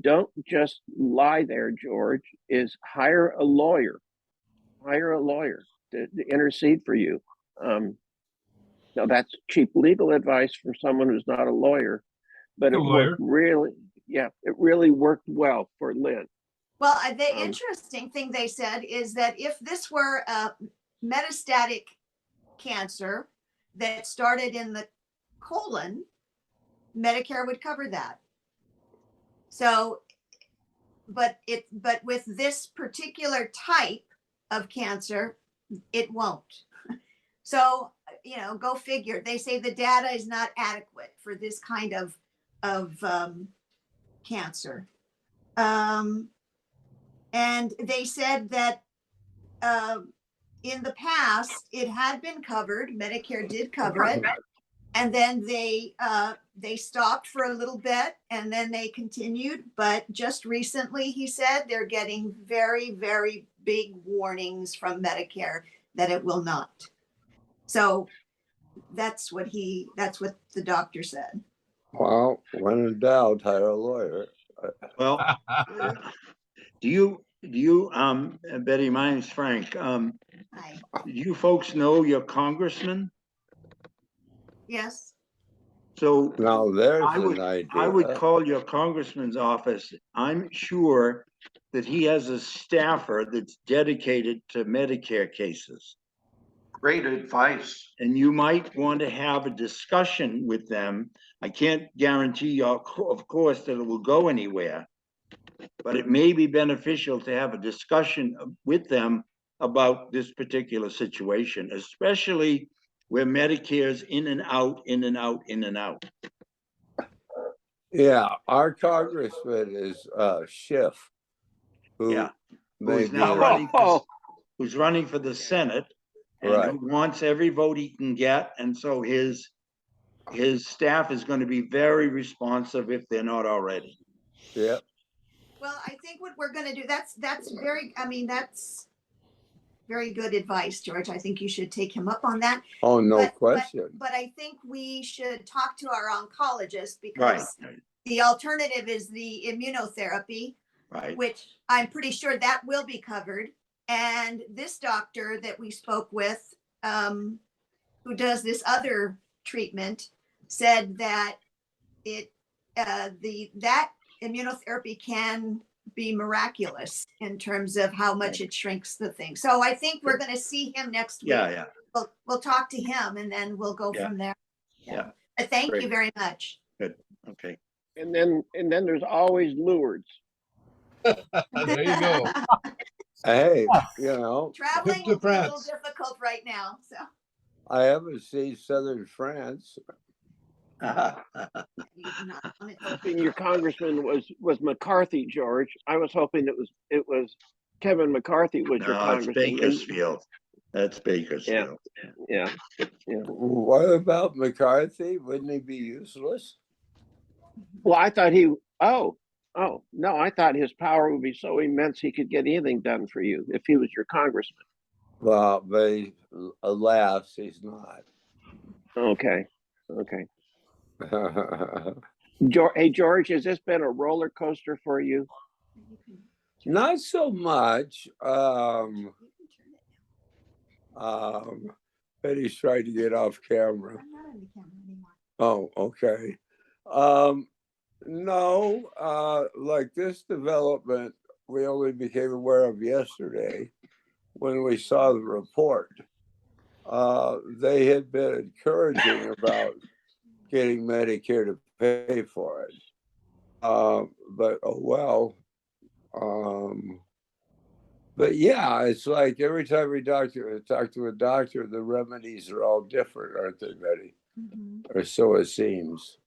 don't just lie there, George. Is hire a lawyer to intercede for you. Now that's cheap legal advice from someone who's not a lawyer, but it worked really, it really worked well for Lynn. Well, the interesting thing they said is that if this were a metastatic cancer that started in the colon, Medicare would cover that. So, but with this particular type of cancer, it won't. So, go figure. They say the data is not adequate for this kind of cancer. And they said that in the past, it had been covered. Medicare did cover it. And then they stopped for a little bit and then they continued. But just recently, he said they're getting very, very big warnings from Medicare that it will not. So that's what the doctor said. Well, when in doubt, hire a lawyer. Well, do you, Betty, my name's Frank. Do Hi. you folks know your congressman? Yes. So now there's I an idea. I would call your congressman's office. I'm sure that he has a staffer that's dedicated to Medicare cases. Great advice. And you might want to have a discussion with them. I can't guarantee you, of course, that it will go anywhere, but it may be beneficial to have a discussion with them about this particular situation, especially where Medicare's in and out, in and out, in and out. Yeah, our congressman is Schiff, who who's now running for the Senate, and who wants every vote he can get, and so his staff is going to be very responsive if they're not already. Yeah. Well, I think what we're going to do, that's very good advice, George. I think you should take him up on that. Oh, no question. But I think we should talk to our oncologist because the alternative is the immunotherapy, which I'm pretty sure that will be covered. And this doctor that we spoke with, who does this other treatment, said that that immunotherapy can be miraculous in terms of how much it shrinks the thing. So I think we're going to see him next week. Yeah. We'll talk to him and then we'll go from there. Yeah. But thank you very much. Good. Okay. And then there's always Lourdes. There you go. Hey, you know, Traveling to will be a little France. difficult right now, so. I haven't seen southern France. You do not want it to- Hoping your congressman was McCarthy, George. I was hoping it was Kevin McCarthy was your No, it's congressman. And- Bakersfield. That's Bakersfield. yeah, yeah. What about McCarthy? Wouldn't he be useless? Well, I thought oh no, I thought his power would be so immense he could get anything done for you if he was your congressman. Well, but alas, he's not. Okay, okay. Hey George, has this been a roller coaster for you? Not so much. Betty's trying to get off camera. I'm not on the camera anymore. Oh, okay. No, like this development, we only became aware of yesterday when we saw the report. They had been encouraging about getting Medicare to pay for it. But oh well. But yeah, it's like every time we talk to a doctor, the remedies are all different, aren't they, Betty? Mhm. Or so it seems.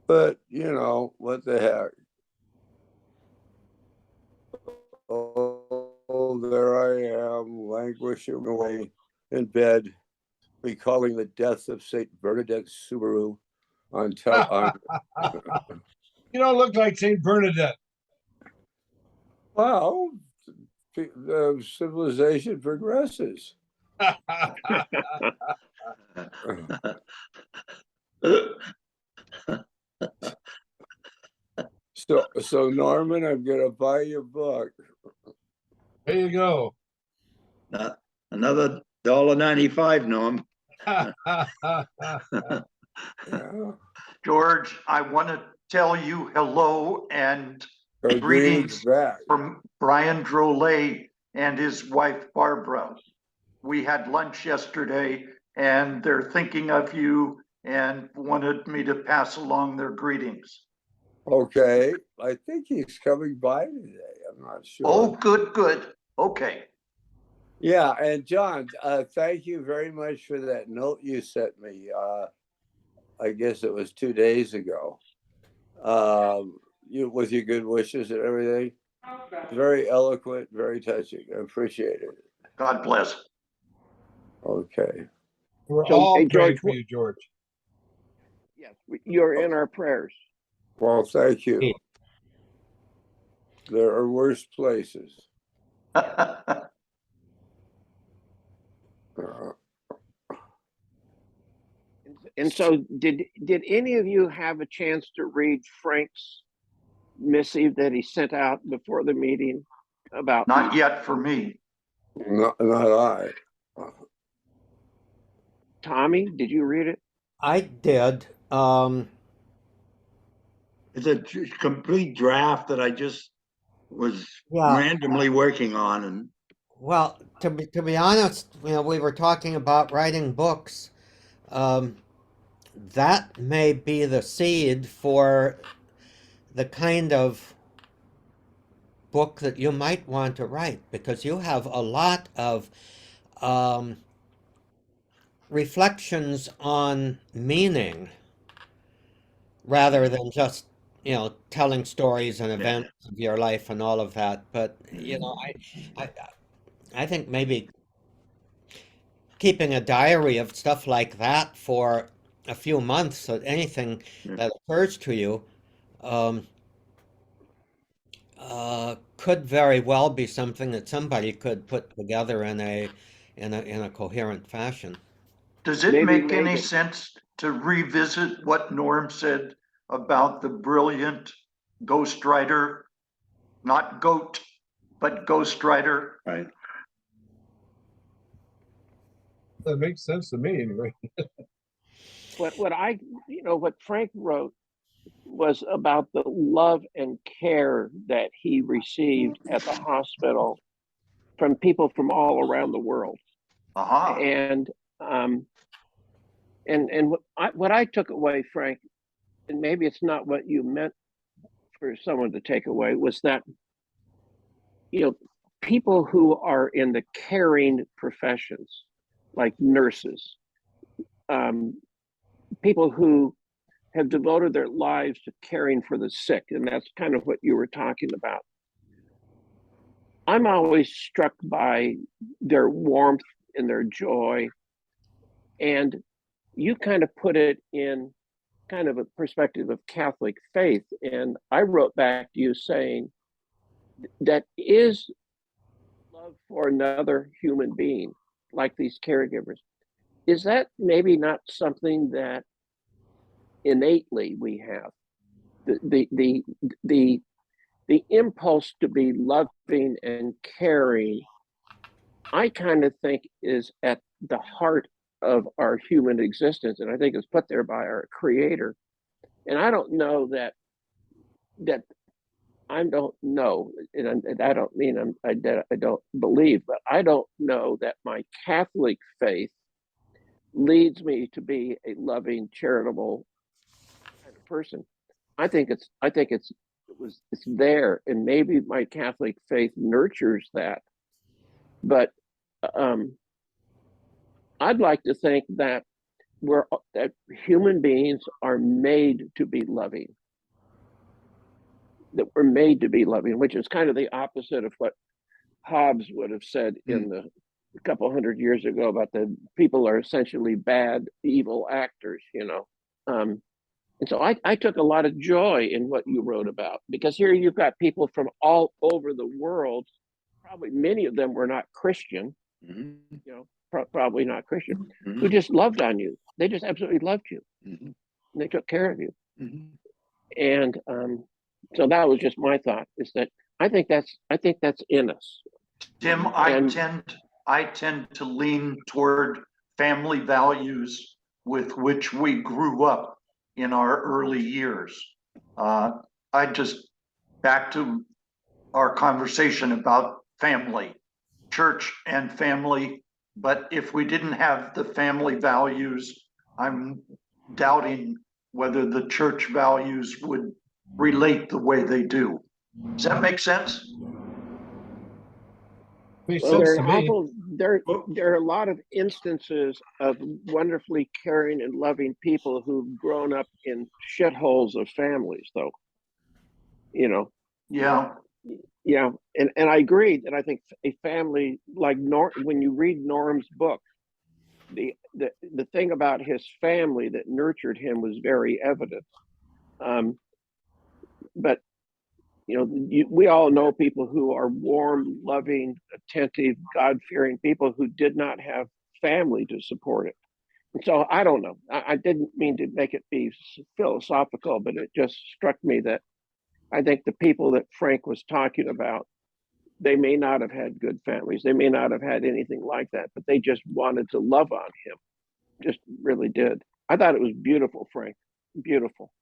But you know, what the heck? Oh, there I am, languishing away in bed, recalling the death of Saint Bernadette Subaru on You don't look like Saint Bernadette. well, civilization progresses. So Norman, I'm gonna buy your book. There you go. Another $1.95, Norm. Yeah. George, I want to tell you hello and Or greetings back. from Brian Drolet and his wife Barbara. We had lunch yesterday and they're thinking of you and wanted me to pass along their greetings. Okay, I think he's coming by today. I'm not sure. Oh, good, good. Okay. Yeah, and John, thank you very much for that note you sent me. I guess it was 2 days ago. You with your good wishes and everything. Very eloquent, very touching. I appreciate it. God bless. Okay. We're So, all hey, praying George, for you, George. Yes, you're in our prayers. Well, thank you. There are worse places. And so, did any of you have a chance to read Frank's missive that he sent out before the meeting about? Not yet for me. Not I. Tommy, did you read it? I did. It's a complete draft that I just was Yeah. randomly working on, and Well, to be honest, we were talking about writing books. That may be the seed for the kind of book that you might want to write, because you have a lot of reflections on meaning rather than just telling stories and events of your life and all of that. But I I think maybe keeping a diary of stuff like that for a few months, so anything that occurs to you um, could very well be something that somebody could put together in a coherent fashion. Does it Maybe make any Megan. sense to revisit what Norm said about the brilliant ghostwriter, not goat, but ghostwriter? right. That makes sense to me anyway. What Frank wrote was about the love and care that he received at the hospital from people from all around the world. Aha. And what I took away, Frank, and maybe it's not what you meant for someone to take away, was that people who are in the caring professions, like nurses, people who have devoted their lives to caring for the sick, and that's kind of what you were talking about. I'm always struck by their warmth and their joy. And you kind of put it in kind of a perspective of Catholic faith. And I wrote back to you saying that is love for another human being, like these caregivers. Is that maybe not something that innately we have? The impulse to be loving and caring, I kind of think is at the heart of our human existence, and I think it's put there by our Creator. And I don't know that I don't know, and I don't mean I don't believe, but I don't know that my Catholic faith leads me to be a loving, charitable kind of person. I think it's there, and maybe my Catholic faith nurtures that. But I'd like to think that that human beings are made to be loving. That we're made to be loving, which is kind of the opposite of what Hobbes would have said in the a couple hundred years ago about the people are essentially bad, evil actors, And so I took a lot of joy in what you wrote about, because here you've got people from all over the world. Probably many of them were not Christian, probably not Christian, who just loved on you. They just absolutely loved you. And they took care of you. And so that was just my thought, is that I think that's in us. Tim, I tend to lean toward family values with which we grew up in our early years. I just, back to our conversation about family, church and family. But if we didn't have the family values, I'm doubting whether the church values would relate the way they do. Does that make sense? Makes Well, sense to me. there are a lot of instances of wonderfully caring and loving people who've grown up in shitholes of families, though. Yeah. Yeah, and I agree that I think a family like when you read Norm's book, the thing about his family that nurtured him was very evident. But we all know people who are warm, loving, attentive, God-fearing people who did not have family to support it. And so I don't know. I didn't mean to make it be philosophical, but it just struck me that I think the people that Frank was talking about, they may not have had good families. They may not have had anything like that, but they just wanted to love on him. Just really did. I thought it was beautiful, Frank. Beautiful.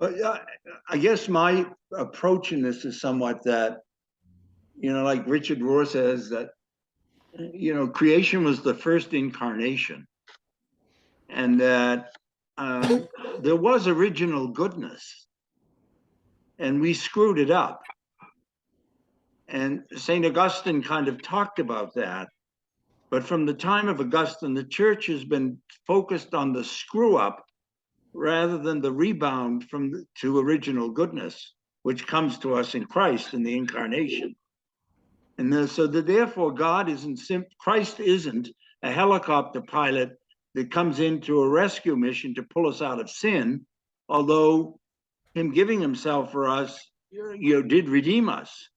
I guess my approach in this is somewhat that, like Richard Rohr says, that, creation was the first incarnation, and that there was original goodness, and we screwed it up. And St. Augustine kind of talked about that. But from the time of Augustine, the church has been focused on the screw up rather than the rebound to original goodness, which comes to us in Christ in the incarnation. And so that therefore Christ isn't a helicopter pilot that comes into a rescue mission to pull us out of sin, although him giving himself for us, did redeem us.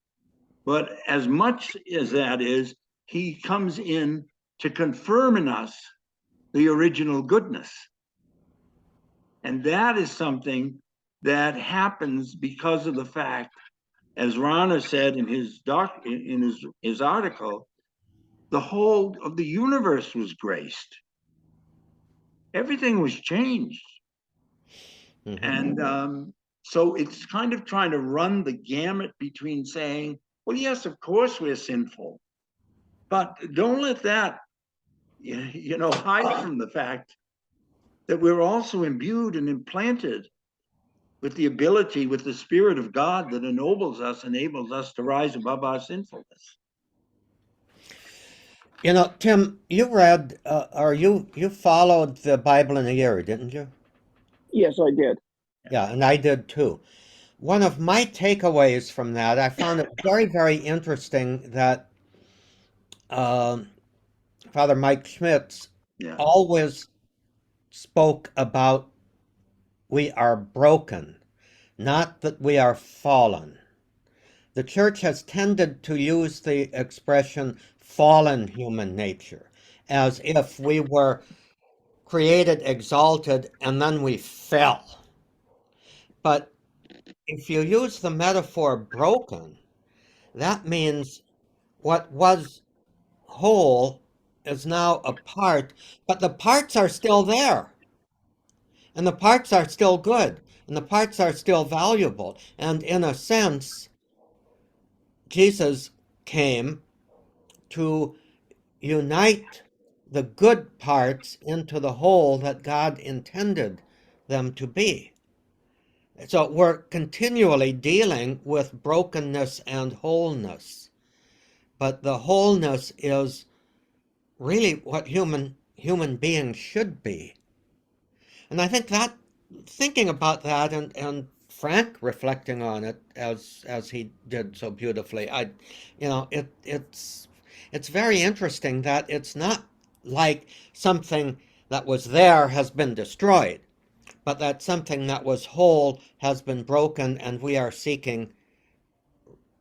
But as much as that is, he comes in to confirm in us the original goodness. And that is something that happens because of the fact, as Rana said in his article, the whole of the universe was graced. Everything was changed. And so it's kind of trying to run the gamut between saying, well, yes, of course we're sinful, but don't let that, hide from the fact that we're also imbued and implanted with the ability, with the Spirit of God that ennobles us, enables us to rise above our sinfulness. You know, Tim, you read or you followed the Bible in a year, didn't you? Yes, I did. Yeah, and I did too. One of my takeaways from that, I found it very, very interesting that Father Mike Schmitz Yeah. always spoke about we are broken, not that we are fallen. The church has tended to use the expression fallen human nature as if we were created exalted and then we fell. But if you use the metaphor broken, that means what was whole is now a part, but the parts are still there. And the parts are still good. And the parts are still valuable. And in a sense, Jesus came to unite the good parts into the whole that God intended them to be. So we're continually dealing with brokenness and wholeness. But the wholeness is really what human beings should be. And I think that thinking about that and Frank reflecting on it as he did so beautifully, it's very interesting that it's not like something that was there has been destroyed, but that something that was whole has been broken, and we are seeking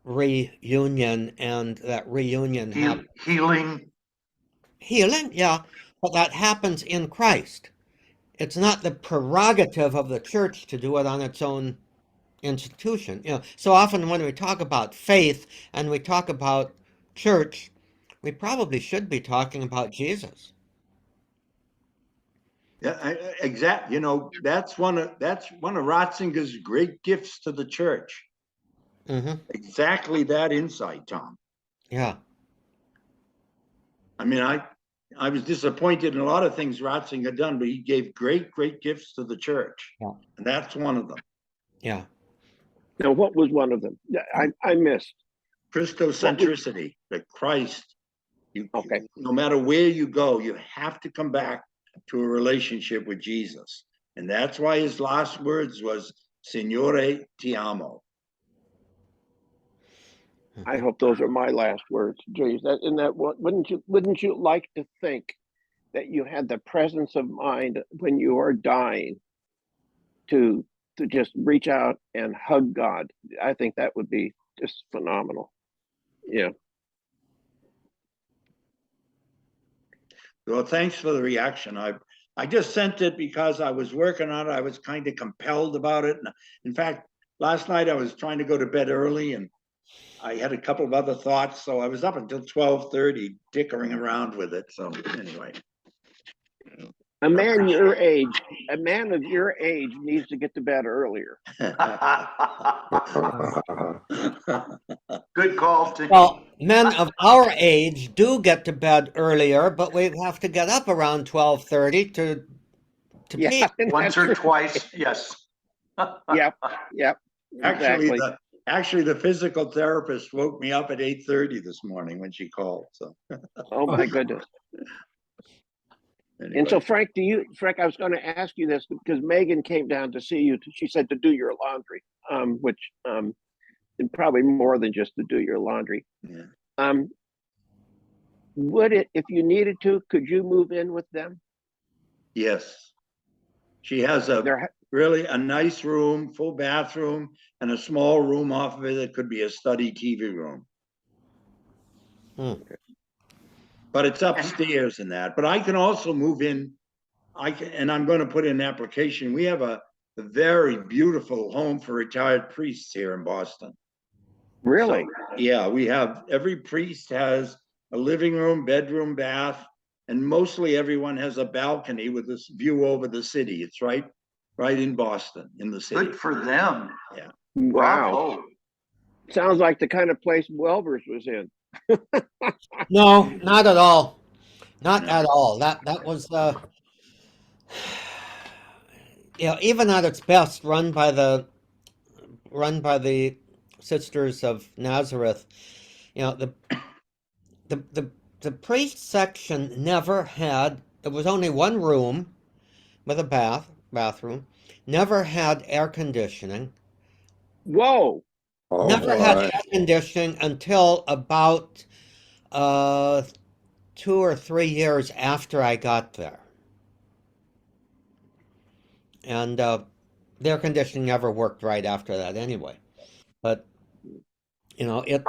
reunion, and that reunion Healing. healing, yeah, but that happens in Christ. It's not the prerogative of the church to do it on its own institution. So often when we talk about faith and we talk about church, we probably should be talking about Jesus. Yeah, exactly. That's one of Ratzinger's great gifts to the church. Mm-hmm. Exactly that insight, Tom. Yeah. I mean, I was disappointed in a lot of things Ratzinger done, but he gave great gifts to the church. Yeah. And that's one of them. Yeah. Now, what was one of them? I missed. Christocentricity, that Christ, Okay. no matter where you go, you have to come back to a relationship with Jesus. And that's why his last words was, Signore ti amo. I hope those are my last words. Geez, wouldn't you like to think that you had the presence of mind when you are dying to just reach out and hug God? I think that would be just phenomenal. Yeah. Well, thanks for the reaction. I just sent it because I was working on it. I was kind of compelled about it. And in fact, last night I was trying to go to bed early and I had a couple of other thoughts. So I was up until 12:30 dickering around with it. So anyway. A man of your age needs to get to bed earlier. Good call. Well, men of our age do get to bed earlier, but we have to get up around 12:30 to pee. Once or twice, yes. Yep. Exactly. Actually, the physical therapist woke me up at 8:30 this morning when she called. So. Oh my goodness. Anyway. And so, Frank, I was going to ask you this because Megan came down to see you. She said to do your laundry, which and probably more than just to do your laundry. Yeah. Would it, if you needed to, could you move in with them? Yes. She has really a nice room, full bathroom, and a small room off of it that could be a study TV room. But it's upstairs in that. But I can also move in. And I'm going to put in an application. We have a very beautiful home for retired priests here in Boston. Really? So, yeah, every priest has a living room, bedroom, bath, and mostly everyone has a balcony with this view over the city. It's right in Boston, in the city. Good for them. Yeah. Wow. Bravo. Sounds like the kind of place Welvers was in. No, not at all. Not at all. That was even at its best, run by the run by the Sisters of Nazareth, you know, the priest section never had, there was only one room with a bathroom, never had air conditioning, Whoa. Oh, never had my. air conditioning until about 2 or 3 years after I got there. And the air conditioning never worked right after that anyway. But, you know, it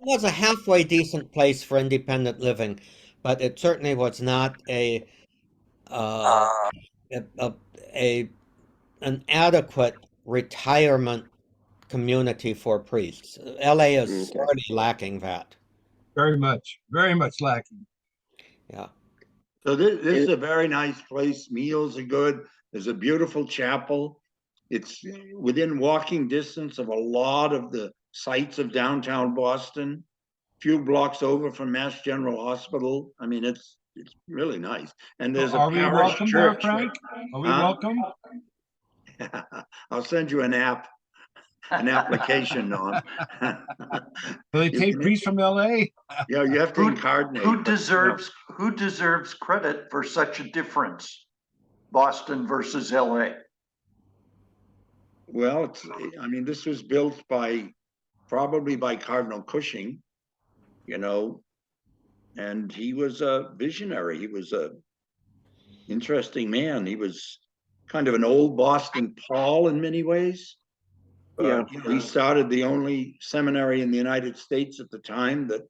was a halfway decent place for independent living, but it certainly was not uh, a, a an adequate retirement community for priests. LA is Okay. already lacking that. Very much lacking. Yeah. So this is a very nice place. Meals are good. There's a beautiful chapel. It's within walking distance of a lot of the sites of downtown Boston. Few blocks over from Mass General Hospital. I mean, it's really nice. And there's a Are we parish welcome there, church. Frank? Are we Huh? welcome? I'll send you an application on. Do they take priests from LA? Yeah, you have to incarnate. Who deserves credit for such a difference? Boston versus LA. Well, I mean, this was built probably by Cardinal Cushing, you know, and he was a visionary. He was a interesting man. He was kind of an old Boston Paul in many ways. Yeah. You know, he started the only seminary in the United States at the time that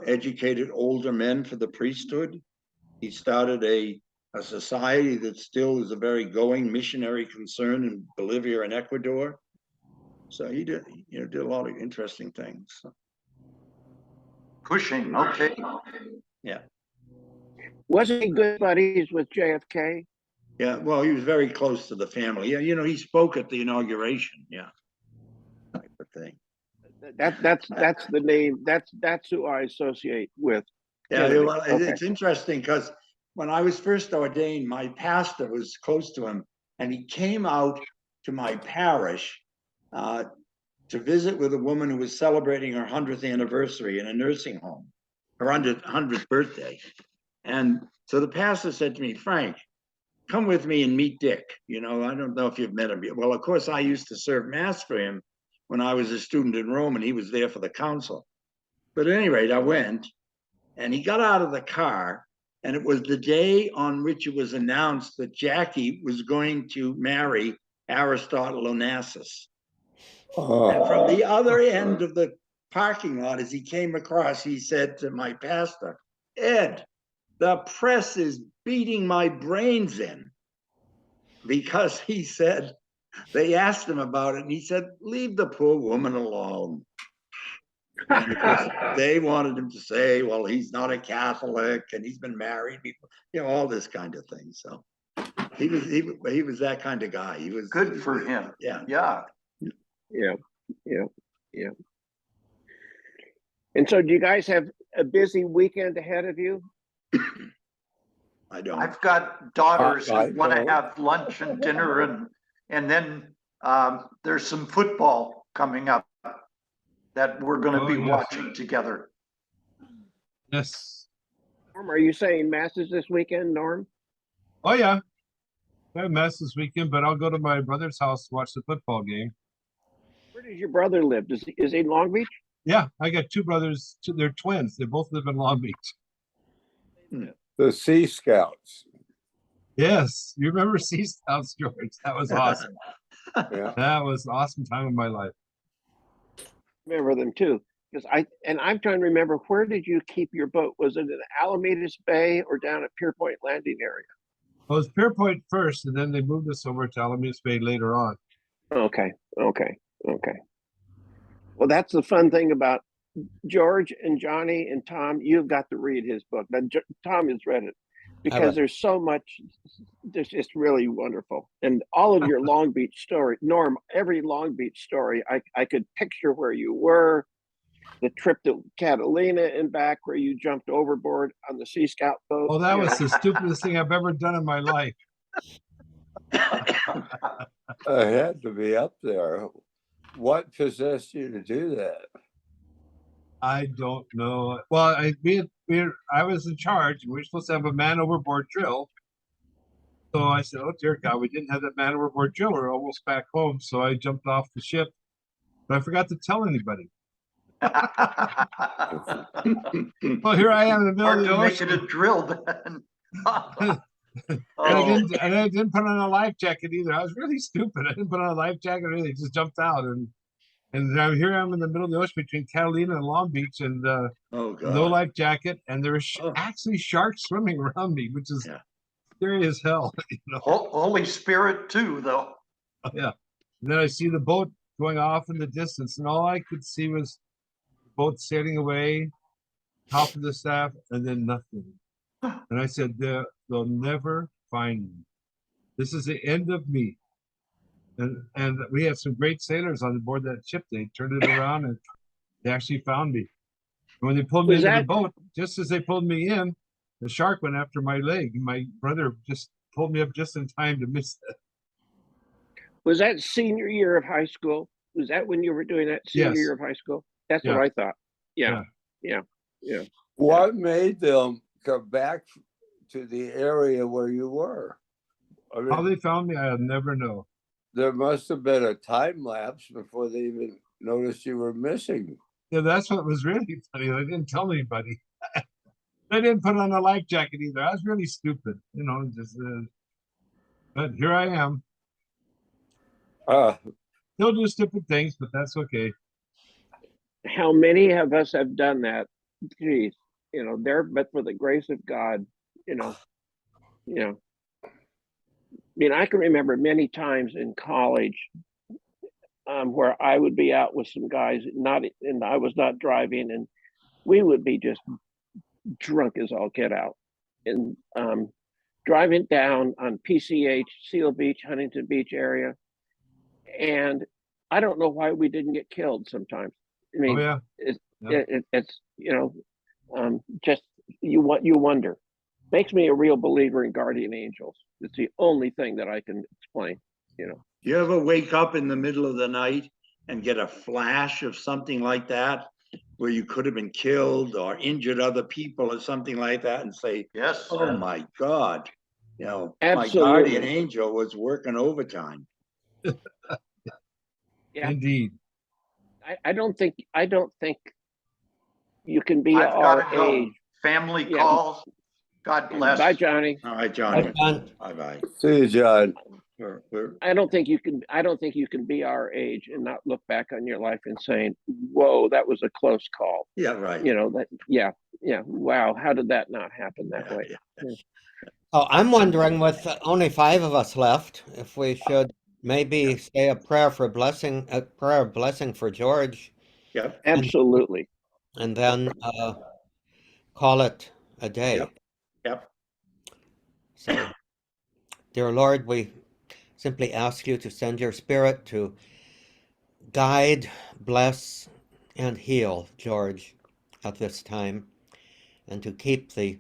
educated older men for the priesthood. He started a society that still is a very going missionary concern in Bolivia and Ecuador. So he did a lot of interesting things. Cushing, okay. Yeah. Wasn't he good buddies with JFK? Yeah, well, he was very close to the family. Yeah, you know, he spoke at the inauguration. Yeah, type of thing. That's the name. That's who I associate with. Yeah, Kennedy. well, it's interesting because when I was first ordained, my pastor was close to him, and he came out to my parish to visit with a woman who was celebrating her 100th anniversary in a nursing home, her 100th birthday. And so the pastor said to me, Frank, come with me and meet Dick. You know, I don't know if you've met him yet. Well, of course, I used to serve Mass for him when I was a student in Rome, and he was there for the council. But at any rate, I went, and he got out of the car, and it was the day on which it was announced that Jackie was going to marry Aristotle Onassis. And from the other end of the parking lot, as he came across, he said to my pastor, Ed, the press is beating my brains in, because he said, they asked him about it, and he said, leave the poor woman alone. And of course, they wanted him to say, well, he's not a Catholic and he's been married before, you know, all this kind of thing. So he was that kind of guy. He was Good for him. Yeah. Yeah. Yeah. And so do you guys have a busy weekend ahead of you? I don't. I've got daughters I who want to don't. have lunch and dinner, and then there's some football coming up that we're going to be watching together. Yes. Norm, are you saying masses this weekend, Norm? Oh yeah. I have mass this weekend, but I'll go to my brother's house to watch the football game. Where does your brother live? Is he in Long Beach? Yeah, I got two brothers. They're twins. They both live in Long Beach. The Sea Scouts. Yes, you remember Sea Scouts, George? That was awesome. Yeah. That was an awesome time of my life. Remember them too, because I'm trying to remember, where did you keep your boat? Was it in Alameda Bay or down at Pierpoint Landing area? Well, it was Pierpoint first, and then they moved us over to Alameda Bay later on. Okay. Well, that's the fun thing about George and Johnny and Tom. You've got to read his book. Tom has read it because there's so much. It's just really wonderful. And all of your Long Beach story, Norm, every Long Beach story, I could picture where you were, the trip to Catalina and back where you jumped overboard on the Sea Scout boat. Oh, that was the stupidest thing I've ever done in my life. I had to be up there. What possessed you to do that? I don't know. Well, I was in charge. We were supposed to have a man overboard drill. So I said, "Oh dear God, we didn't have that man overboard drill. We're almost back home." So I jumped off the ship, but I forgot to tell anybody. Well, here I am in the middle Hard of the to make it ocean, a drill then. and I didn't put on a life jacket either. I was really stupid. I didn't put on a life jacket or anything. Just jumped out, and here I am in the middle of the ocean between Catalina and Long Beach, and Oh, no God. life jacket, and there was Oh. actually sharks swimming around me, which is Yeah. scary as hell. Holy Spirit too, though. Yeah. And then I see the boat going off in the distance, and all I could see was the boat sailing away, top of the staff, and then nothing. And I said, they'll never find me. This is the end of me. And we had some great sailors on board that ship. They turned it around and they actually found me. And when they pulled me Was into the that- boat, just as they pulled me in, the shark went after my leg. My brother just pulled me up just in time to miss that. Was that senior year of high school? Was that when you were doing that senior Yes. year of high school? That's Yeah. what I thought. Yeah. What made them come back to the area where you were? I How mean, they found me, I'll never know. there must have been a time lapse before they even noticed you were missing. Yeah, that's what was really funny. I didn't tell anybody. I didn't put on a life jacket either. I was really stupid, just. But here I am. Uh, Still do stupid things, but that's okay. How many of us have done that? Geez, there, but for the grace of God, I mean, I can remember many times in college where I would be out with some guys, and I was not driving, and we would be just drunk as all get out, and driving down on PCH, Seal Beach, Huntington Beach area, and I don't know why we didn't get killed sometimes. I mean, Oh yeah. it's just you wonder. Makes me a real believer in guardian angels. It's the only thing that I can explain. You ever wake up in the middle of the night and get a flash of something like that, where you could have been killed or injured other people or something like that, and say, Yes. "Oh my God, my Absolutely. guardian angel was working overtime." Yeah. Indeed. I don't think you can be I've our got to go. age. Family Yeah. calls. God bless. Bye, Johnny. All right, Johnny. John, Bye-bye. see you, John. I don't think you can be our age and not look back on your life and saying, "Whoa, that was a close call." Yeah, right. Yeah. Wow, how did that not happen that Yeah, way? yeah. oh, I'm wondering, with only 5 of us left, if we should maybe say a prayer of blessing for George, Yep. Absolutely. and then call it a day. Yep. Yep. So, dear Lord, we simply ask you to send your Spirit to guide, bless, and heal George at this time, and to keep the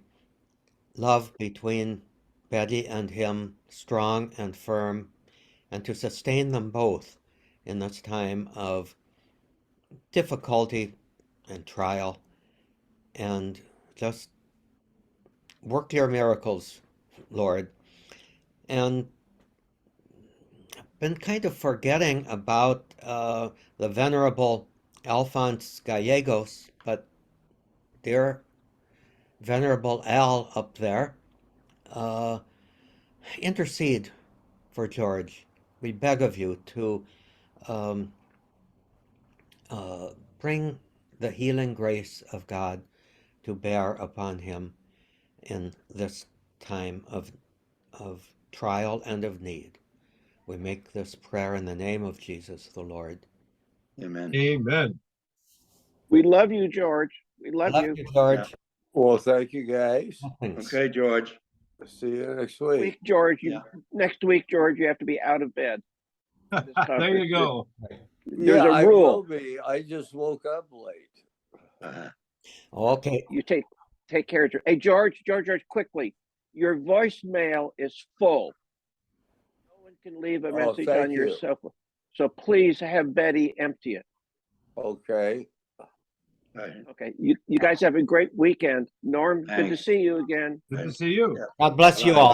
love between Betty and him strong and firm, and to sustain them both in this time of difficulty and trial, and just work your miracles, Lord. And I've been kind of forgetting about the Venerable Alphonse Gallegos, but dear Venerable Al up there, intercede for George. We beg of you to bring the healing grace of God to bear upon him in this time of trial and of need. We make this prayer in the name of Jesus the Lord. Amen. Amen. We love you, George. We I love love you. you, George. Well, thank you, guys. Thanks. Okay, George. See you next week. George, Yeah. next week, George, you have to be out of bed. This There conference. you go. There's Yeah, a I rule. will be. I just woke up late. Uh-huh. Okay. You take care of your. Hey, George, quickly. Your voicemail is full. Go can leave a Oh, message thank on your you. cell phone. So please have Betty empty it. Okay. Right. Okay, you guys have a great weekend. Norm, good to Thanks. see you again. Good to see you. Yeah. God bless you Bye. all.